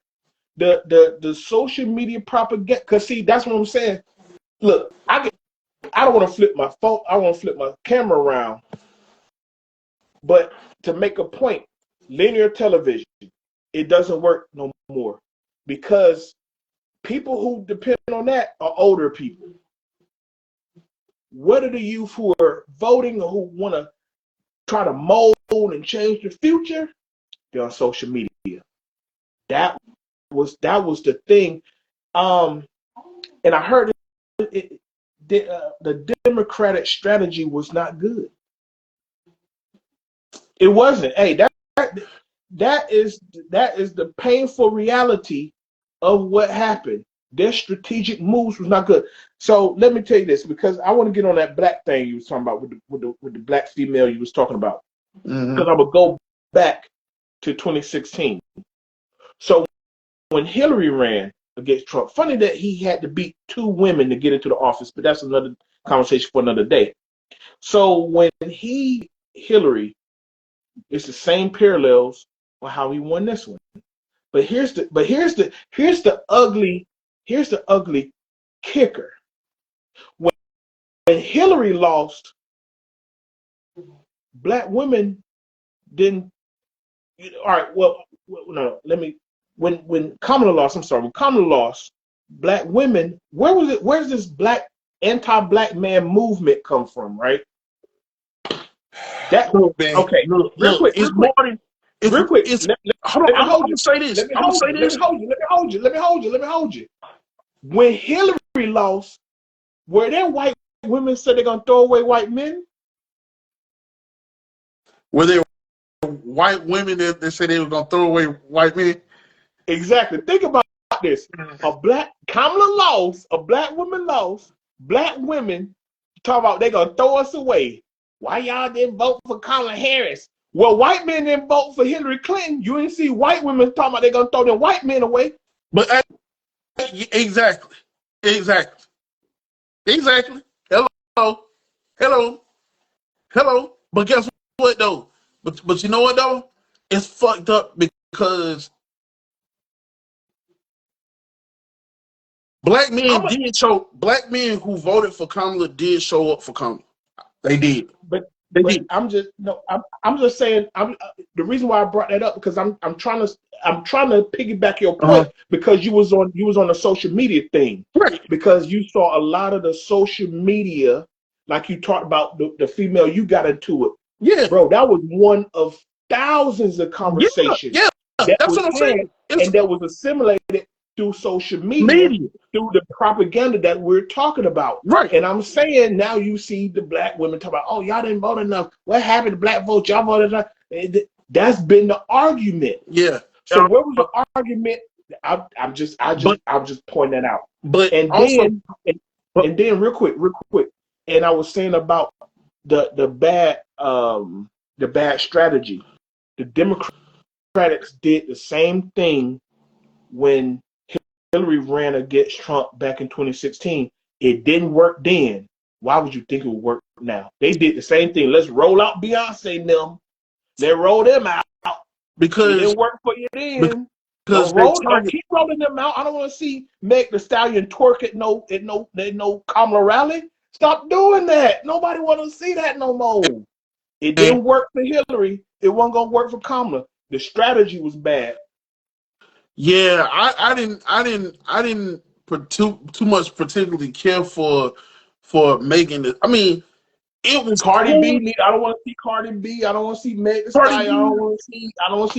The social media propaganda. Because see, that's what I'm saying. Look, I don't want to flip my phone. I want to flip my camera around. But to make a point, linear television, it doesn't work no more because people who depend on that are older people. What are the youth who are voting or who want to try to mold and change the future? They're on social media. That was the thing. And I heard the Democratic strategy was not good. It wasn't. Hey, that is the painful reality of what happened. Their strategic moves was not good. So let me tell you this, because I want to get on that black thing you was talking about with the black female you was talking about. Mm-hmm. Because I would go back to 2016. So when Hillary ran against Trump, funny that he had to beat 2 women to get into the office, but that's another conversation for another day. So when Hillary, it's the same parallels on how he won this one. But here's the ugly kicker. When Hillary lost, black women didn't. All right. Well, no. When Kamala lost, when Kamala lost, black women. Where was it? Where's this black anti-black man movement come from? Right. That okay. Real quick. Hold on. I'm gonna say this. Let me hold you. When Hillary lost, were there white women said they're gonna throw away white men? Were there white women that said they were gonna throw away white men. Exactly. Think about this. Kamala lost, a black woman lost, black women talk about they gonna throw us away. Why y'all didn't vote for Kamala Harris? Well, white men didn't vote for Hillary Clinton. You didn't see white women talking about they're gonna throw them white men away. But exactly. Hello. But guess what though? But you know what though? It's fucked up because black men who voted for Kamala did show up for Kamala. They did. But I'm just saying. The reason why I brought that up because I'm trying to piggyback your point because you was on the social media thing, right? Because you saw a lot of the social media, like you talked about the female you got into it. Yeah, bro, that was one of thousands of conversations. Yeah, that's what I'm saying. And that was assimilated through social media, through the propaganda that we're talking about. Right. And I'm saying now you see the black women talk about, oh, y'all didn't vote enough. What happened to black vote? Y'all voted enough. That's been the argument. Yeah. So what was the argument? I'm just pointing that out. But and then real quick, and I was saying about the bad strategy. The Democrats did the same thing when Hillary ran against Trump back in 2016. It didn't work then. Why would you think it would work now? They did the same thing. Let's roll out Beyonce and them. They roll them out because it didn't work for you then. Don't keep rolling them out. I don't want to see Meg Thee Stallion twerk at no Kamala rally. Stop doing that. Nobody want to see that no more. It didn't work for Hillary. It wasn't gonna work for Kamala. The strategy was bad. Yeah, I didn't too much particularly care for making it. I mean, it was Cardi B. I don't want to see Cardi B. I don't want to see Meg Thee Stallion. I don't want to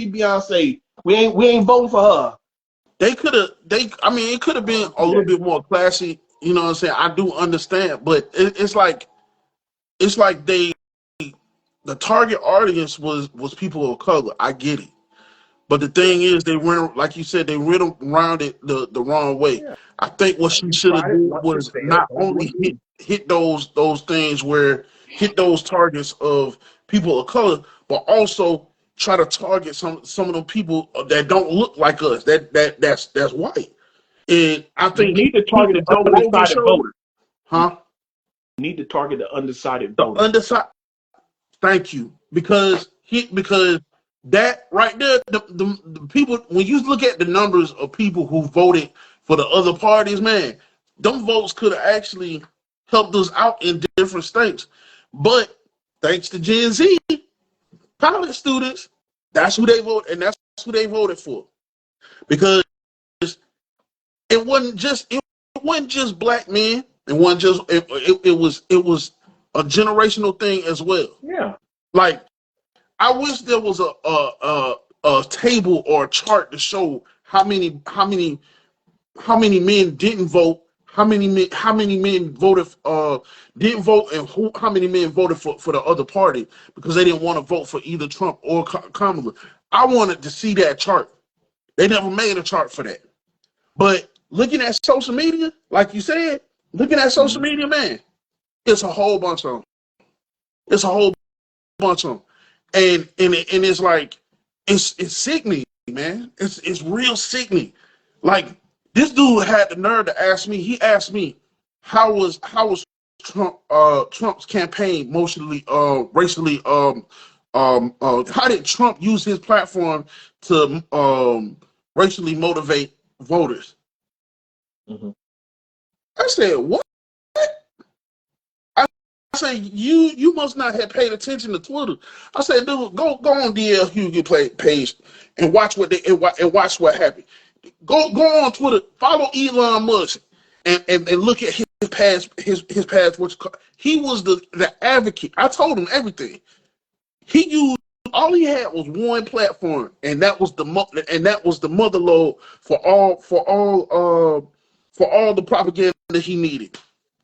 see Beyonce. We ain't voting for her. It could have been a little bit more classy. You know what I'm saying? I do understand, but it's like the target audience was people of color. I get it. But the thing is, they went, like you said, they went around it the wrong way. Yeah. I think what she should have done was not only hit those things where hit those targets of people of color, but also try to target some of them people that don't look like us. That's white. And I think you need to target the undecided voter. Huh? You need to target the undecided voter. Undecided. Thank you, because that right there, the people, when you look at the numbers of people who voted for the other parties, man, them votes could have actually helped us out in different states. But thanks to Gen Z, college students, that's who they vote, and that's who they voted for. Because it wasn't just black men. It wasn't just it was a generational thing as well. Yeah. Like, I wish there was a table or a chart to show how many men didn't vote, how many men voted didn't vote, and how many men voted for the other party because they didn't want to vote for either Trump or Kamala. I wanted to see that chart. They never made a chart for that. But looking at social media, like you said, media, man, it's a whole bunch of them. And it's like it's sickening, man. It's real sickening. Like, this dude had the nerve to ask me. He asked me, how was Trump's campaign racially how did Trump use his platform to racially motivate voters? Mm-hmm. I said, what? I say, you must not have paid attention to Twitter. I said, dude, go on DL Hughley page and watch what happened. Go on Twitter, follow Elon Musk, and look at his past. He was the advocate. I told him everything. All he had was one platform, and that was the mother lode for all the propaganda he needed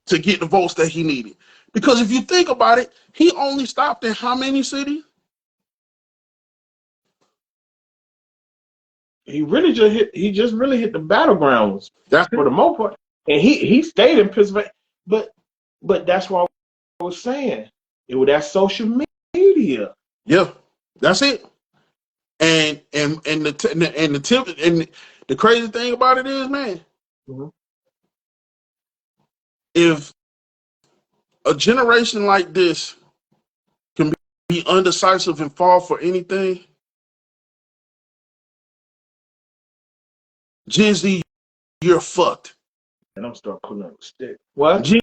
to get the votes that he needed. Because if you think about it, he only stopped in how many cities? he just really hit the battlegrounds. That's for the most part. And he stayed in Pennsylvania. But that's what I was saying. It was that social media. Yeah, that's it. And the crazy thing about it is, man, if a generation like this can be undecisive and fall for anything, Gen Z, you're fucked. And I'm starting putting up a stick. What? Gen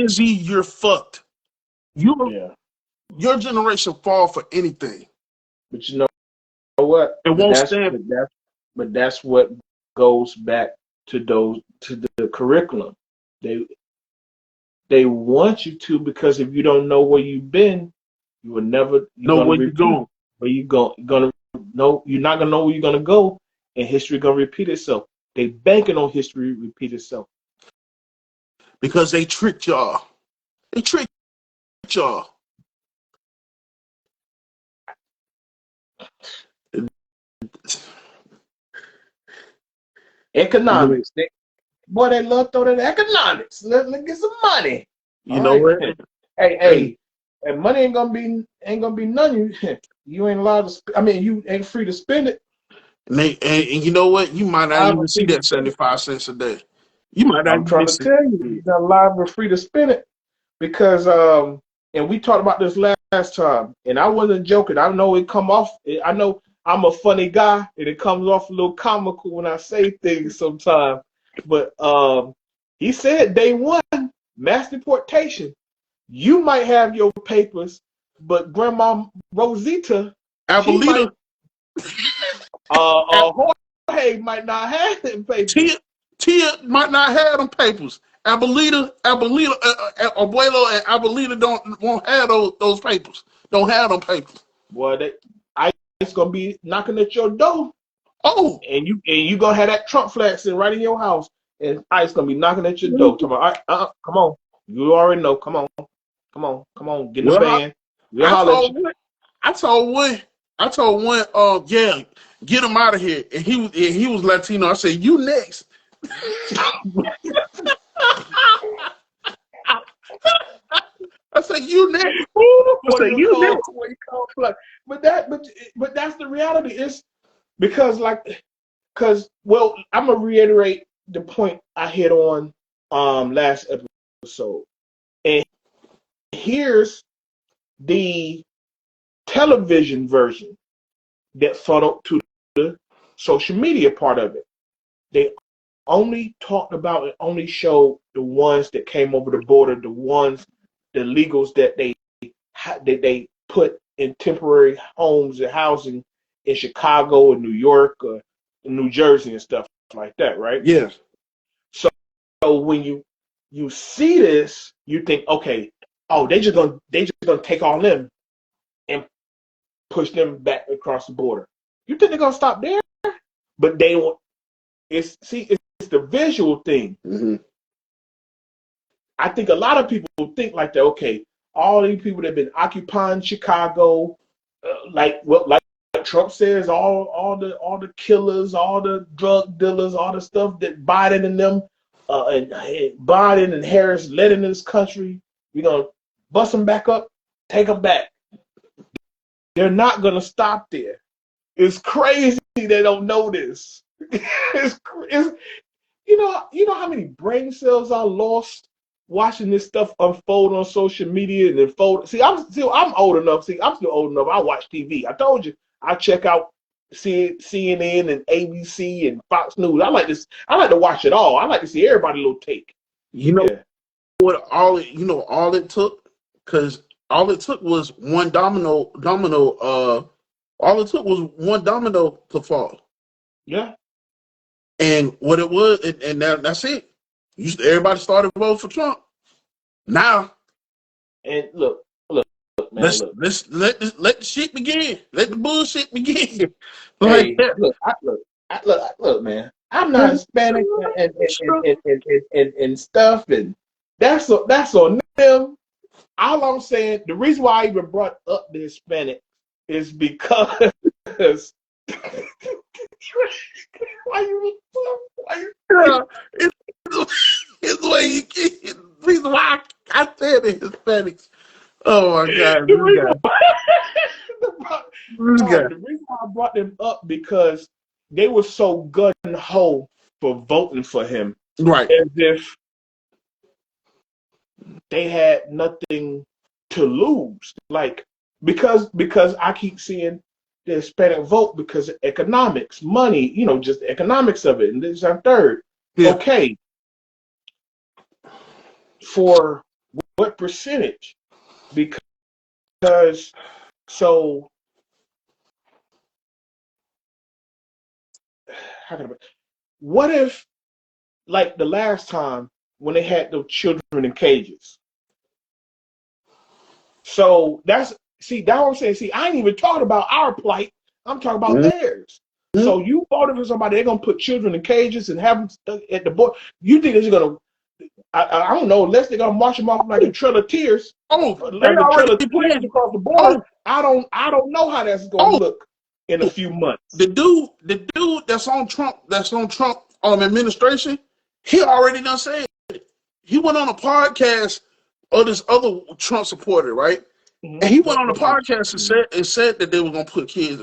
Z, you're fucked. Your generation fall for anything. But you know what? It won't stand. But that's what goes back to the curriculum. They want you to, because if you don't know where you've been, you will never know where you're going. Where you you're not gonna know where you're gonna go, and history gonna repeat itself. They banking on history repeat itself. Because they tricked y'all. They tricked y'all. Economics. They love throw that economics. Let's get some money. You know what? Hey, and money ain't gonna be none. You ain't allowed to. You ain't free to spend it. And you know what? You might not even see that 75 cents a day. You might not. I'm trying to tell you, you're not allowed to free to spend it, because and we talked about this last time, and I wasn't joking. I know it come off. I know I'm a funny guy, and it comes off a little comical when I say things sometimes. But he said day one, mass deportation. You might have your papers, but Grandma Rosita, Abuelita, Jorge might not have them papers. Tia might not have them papers. Abuelo and Abuelita won't have those papers. Don't have them papers. Boy, ICE gonna be knocking at your door. Oh, and you gonna have that Trump flag sitting right in your house, and ICE gonna be knocking at your door. Come on, come on. You already know. Come on. Get in the van. I told one. Yeah, get him out of here. And he was Latino. I said, you next. I said, you next. But that's the reality. It's because I'm gonna reiterate the point I hit on last episode. And here's the television version that funneled to the social media part of it. They only talked about and only showed the ones that came over the border, the illegals that they put in temporary homes and housing in Chicago and New York or in New Jersey and stuff like that, right? Yes. So when you see this, you think, okay, they just gonna take all them and push them back across the border. You think they're gonna stop there? But they won't. It's the visual thing. Mm-hmm. I think a lot of people think like that. Okay, all these people that have been occupying Chicago, like Trump says, all the killers, all the drug dealers, all the stuff that Biden and them, and Biden and Harris led in this country. We're gonna bust them back up, take them back. They're not gonna stop there. It's crazy they don't know this. it's you know how many brain cells I lost watching this stuff unfold on social media and unfold. I'm old enough. I'm still old enough. I watch TV. I told you I check out CNN and ABC and Fox News. I like to watch it all. I like to see everybody's little take. You know what? All it took, because all it took was one domino. All it took was one domino to fall. Yeah. And what it was, and that's it. Everybody started voting for Trump. Now, and look, man. Let's let the shit begin. Let the bullshit begin. Hey, look, man. I'm not Hispanic and stuff, and that's on them. All I'm saying, the reason why I even brought up the Hispanic is because Yeah, it's, it's the way you get the reason why I said the Hispanics. Oh my God, The this reason guy, this guy. the reason why I brought them up because they were so gun ho for voting for him, Right. as if they had nothing to lose. Like because I keep seeing the Hispanic vote because of economics, money, just the economics of it. And this is our third. Yeah. Okay, for what percentage? Because so how can I? What if like the last time when they had the children in cages? So that's what I'm saying. See, I ain't even talking about our plight. I'm talking about Mhm. theirs. So you voted for somebody, they're gonna put children in cages and have them stuck at the board. You think they're gonna? I don't know. Unless they're gonna march them off like a trail of tears, Oh, they like a already trail of tears playing. across the border. I don't know how that's gonna Oh, look in a few months. the dude that's on Trump administration, he already done said it. He went on a podcast of this other Trump supporter, right? And he went on the podcast and said that they were gonna put kids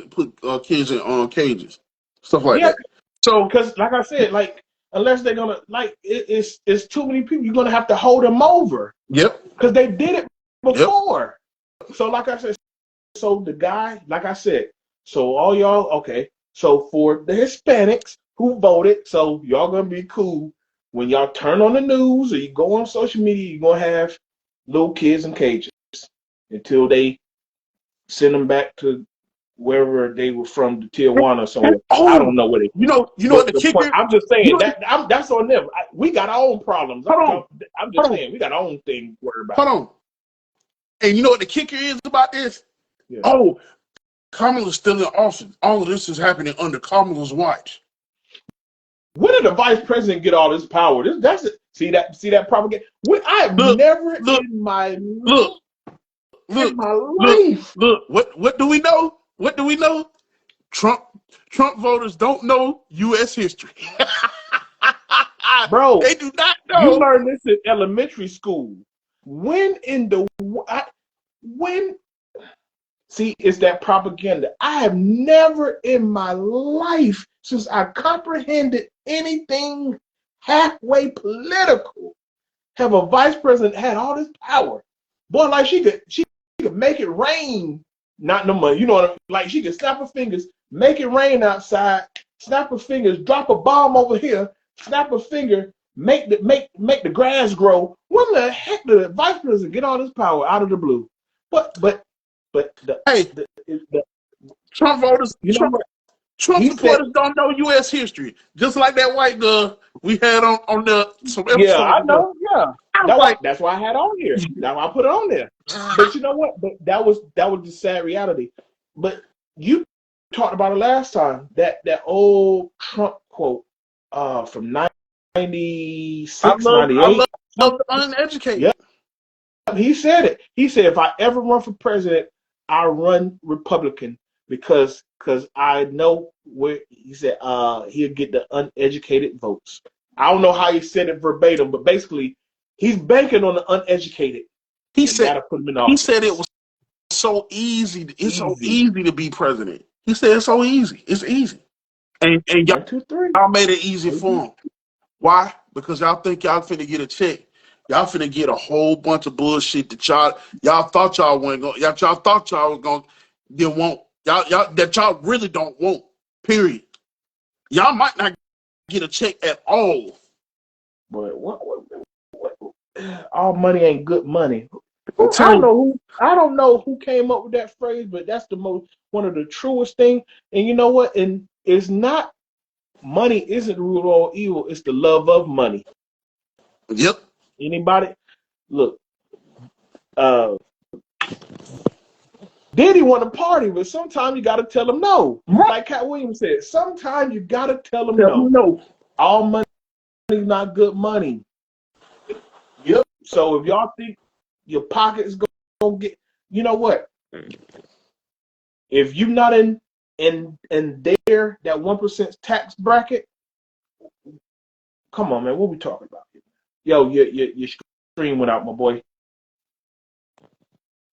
in cages, stuff like Yeah, that. So because like I said, like unless they're gonna it's too many people, you're gonna have to hold them over yep, because they did it yep. before. So like I said, so the guy, like I said, so all y'all, okay. So for the Hispanics who voted, so y'all gonna be cool when y'all turn on the news or you go on social media, you're gonna have little kids in cages until they send them back to wherever they were from, to Tijuana or somewhere. I Oh, don't know where they. you know what But the the point, kicker? I'm just You saying know, that's on them. We got our own problems. hold I'm just on, saying we got our own thing to worry about. hold on. And you know what the kicker is about this? Yeah. Oh, Kamala's still in office. All of this is happening under Kamala's watch. When did the vice president get all this power? That's it. See that propaganda. I have never in my look, life. look. What do we know? What do we know? Trump voters don't know U.S. history. Bro, They do not you know. learned this in elementary school. When in the when see, it's that propaganda. I have never in my life, since I comprehended anything halfway political, have a vice president had all this power. Boy, like she could make it rain, not no money. You know what I mean? Like she could snap her fingers, make it rain outside, snap her fingers, drop a bomb over here, snap her finger, make the grass grow. When the heck did the vice president get all this power out of the blue? But Hey, the Trump voters, you know what Trump he said? supporters don't know U.S. history. Just like that white girl we had on some Yeah, episodes I ago. know. Yeah, that's why I had on here. That's why I put it on there. But you know what? But that was the sad reality. But you talked about it last time. That old Trump quote from 96, I 98. love the uneducated. Yeah, he said it. He said, if I ever run for president, I run Republican because I know where he said he'll get the uneducated votes. I don't know how he said it verbatim, but basically he's banking on the uneducated. He and said that'll put him in he office. said it was so easy. It's so easy to be president. He said it's so easy. It's easy. And 1, 2, 3. y'all made it easy for him. Why? Because y'all think y'all finna get a check. Y'all finna get a whole bunch of bullshit that y'all thought y'all weren't going. Y'all thought y'all was going. Didn't want y'all that y'all really don't want. Period. Y'all might not get a check at all. But what all money ain't good money. I'm I telling don't know who came up with that phrase, but that's one of the truest things. And you know what? And it's not money isn't the root of all evil. It's the love of money. Yep. Anybody? Look, Diddy want to party, but sometimes you got to tell him no. Like Cat Williams said, sometimes you got to tell him no. All money is not good money. Yep. So if y'all think your pocket is going to get, you know what? If you're not in and there that 1% tax bracket. Come on, man, what we talking about here? Yo, your screen went out, my boy.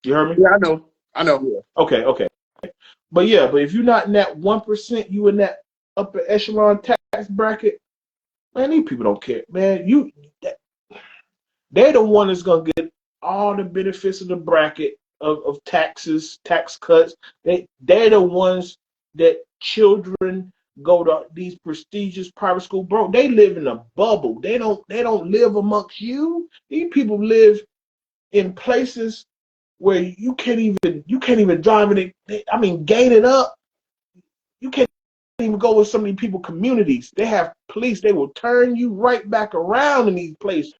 You heard me? Yeah, I know. Yeah. Okay. But if you're not in that 1%, you in that upper echelon tax bracket, man, these people don't care, man. They're the one that's gonna get all the benefits of the bracket of taxes, tax cuts. They're the ones that children go to these prestigious private school. Bro, they live in a bubble. They don't live amongst you. These people live in places where you can't even drive in it. I mean, gated up. You can't even go with some of these people communities. They have police. They will turn you right back around in these places.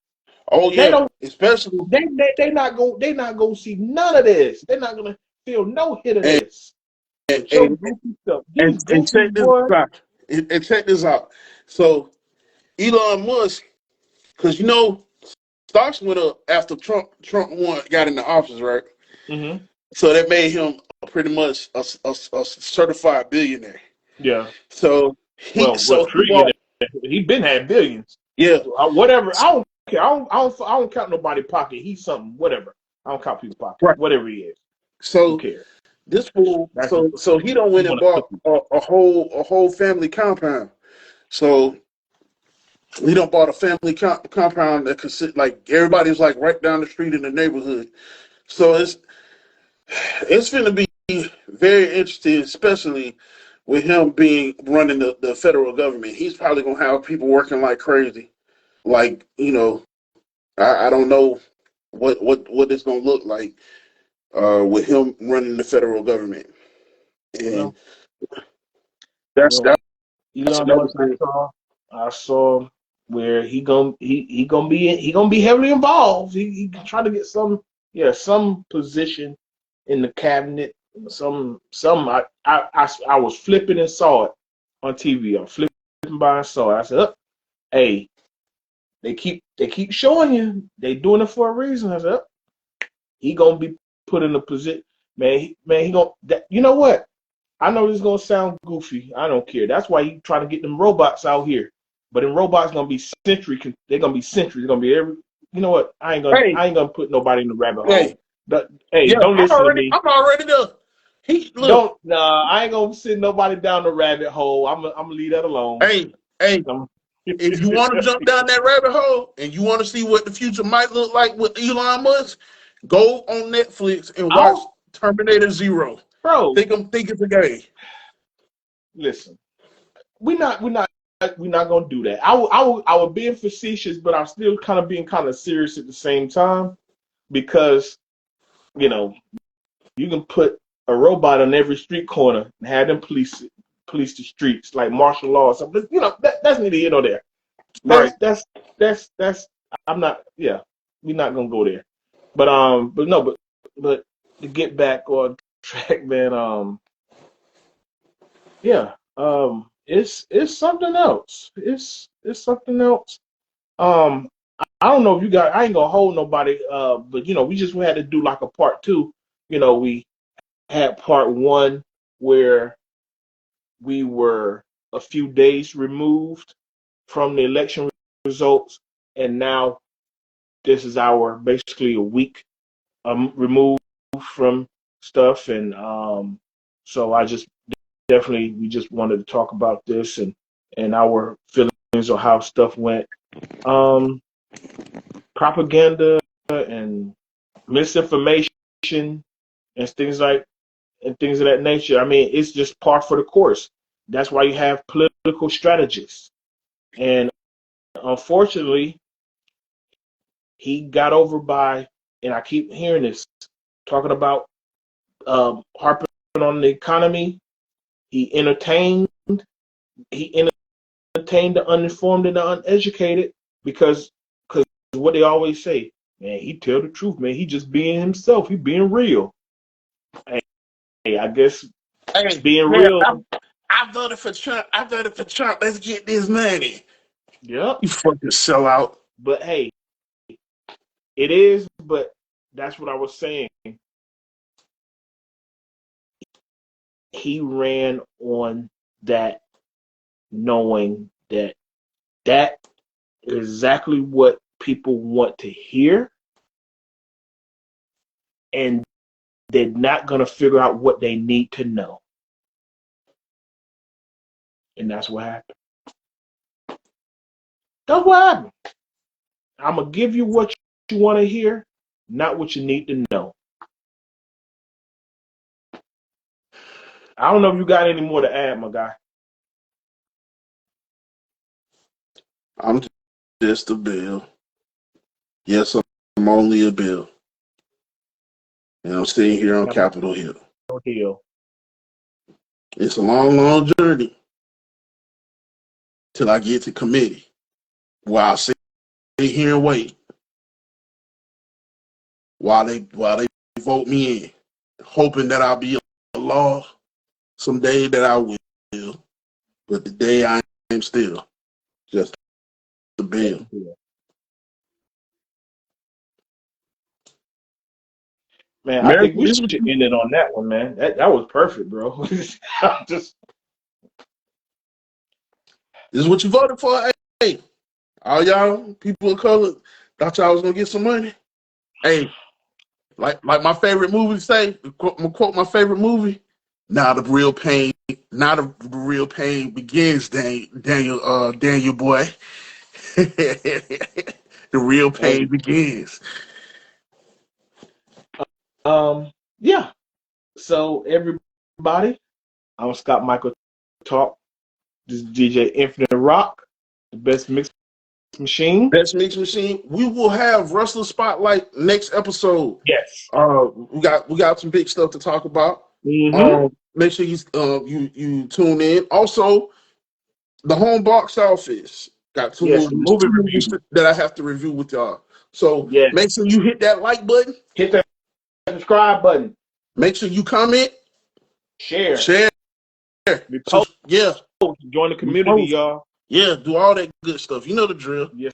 Oh yeah, They don't. especially They not gonna see none of this. They're not gonna feel no hit of and this. and, But your and, goofy stuff. and, These and goofy check this boys. out. And check this out. So Elon Musk, because stocks went up after Trump got in the office, right? Mm-hmm. So that made him pretty much a certified billionaire. Yeah. So he Trillionaire. He been had billions. Yeah. So, whatever. I don't care. I don't count nobody's pocket. He's something. Whatever. I don't count people's pocket. Right. Whatever he is. So Who cares? this fool. So he don't went and bought a whole family compound. So he don't bought a family compound that could sit like everybody's like right down the street in the neighborhood. So it's going to be very interesting, especially with him running the federal government. He's probably going to have people working like crazy. Like, I don't know what it's going to look like with him running the federal government. And that's Elon another Musk. thing. I saw where he gonna be heavily involved. He trying to get some position in the cabinet. Some I was flipping and saw it on TV. I'm flipping by and saw it. I said, hey, they keep showing you they doing it for a reason. I said, he gonna be put in a position, man. He gonna. You know what? I know this is gonna sound goofy. I don't care. That's why he trying to get them robots out here. But them robots gonna be century. They're gonna be century. They're gonna be every. You know what? I ain't gonna put nobody in the rabbit hole. But don't listen to me. I'm already there. I ain't gonna send nobody down the rabbit hole. I'm gonna leave that alone. Hey, if you want to jump down that rabbit hole and you want to see what the future might look like with Elon Musk, go on Netflix and watch Terminator Zero. Bro, think it's a game. Listen, we're not gonna do that. I was being facetious, but I'm still being kind of serious at the same time, because you can put a robot on every street corner and have them police the streets like martial law or something. That's neither here nor there. That's I'm not. Yeah, we're not gonna go there. But to get back on track, man. It's something else. It's something else. I don't know if you got. I ain't gonna hold nobody. But we just had to do like a part two. We had part one where we were a few days removed from the election results, and now this is our basically a week removed from stuff, and so we just wanted to talk about this and our feelings on how stuff went. Propaganda and misinformation and things of that nature. I mean, it's just par for the course. That's why you have political strategists. And unfortunately, he got over by, and I keep hearing this, talking about harping on the economy. He entertained the uninformed and the uneducated, because what they always say, man, he tell the truth, man. He just being himself. He being real. Hey, I guess being real. I voted for Trump. Let's get this money. Yeah. You fucking sellout. But hey, it is. But that's what I was saying. he ran on that, knowing that that is exactly what people want to hear, and they're not going to figure out what they need to know. And that's what happened. That's what happened. I'm going to give you what you want to hear, not what you need to know. I don't know if you got any more to add, my guy. I'm just a bill. Yes, I'm only a bill. And I'm staying here on Capitol Hill. It's a long, long journey till I get to committee, where I'll sit here and wait while they vote me in, hoping that I'll be a law someday that I will. But today I am still just a bill. Man, I think we should end it on that one, man. That was perfect, bro. This is what you voted for. Hey, all y'all people of color thought y'all was gonna get some money. Hey, like my favorite movie say, I'm gonna quote my favorite movie. Now the real pain begins, Daniel boy. The real pain begins. Yeah. So everybody, I'm Scott Michael Talk. This is DJ Infinite Rock, the best mix machine. Best mix machine. We will have Wrestler Spotlight next episode. Yes. We got some big stuff to talk about. Mm-hmm. Make sure you tune in. Also, the home box office got two movies that I have to review with y'all. So make sure you hit that like button. Hit that subscribe button. Make sure you comment. Share. Repost. Join the community, y'all. Yeah, do all that good stuff. You know the drill. Yes.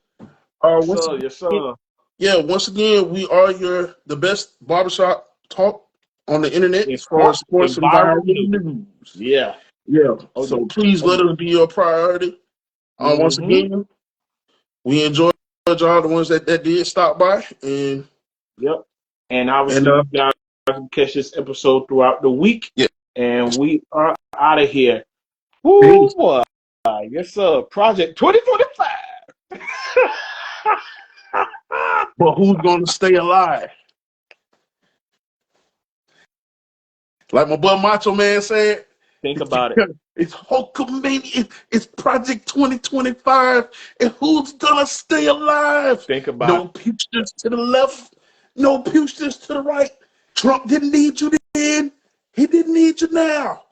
Yes, sir. Yeah, once again, we are the best barbershop talk on the internet as far as sports and viral news. Yeah. So please let us be your priority. Once again, we enjoyed y'all, the ones that did stop by, and and obviously you guys can catch this episode throughout the week. Yeah. And we are out of here. Woo boy. Yes, sir. Project 2025. But who's gonna stay alive? Like my boy Macho Man said, think about it. It's Hulkamania. It's Project 2025. And who's gonna stay alive? Think about no pugsters to the left, no pugsters to the right. Trump didn't need you then. He didn't need you now.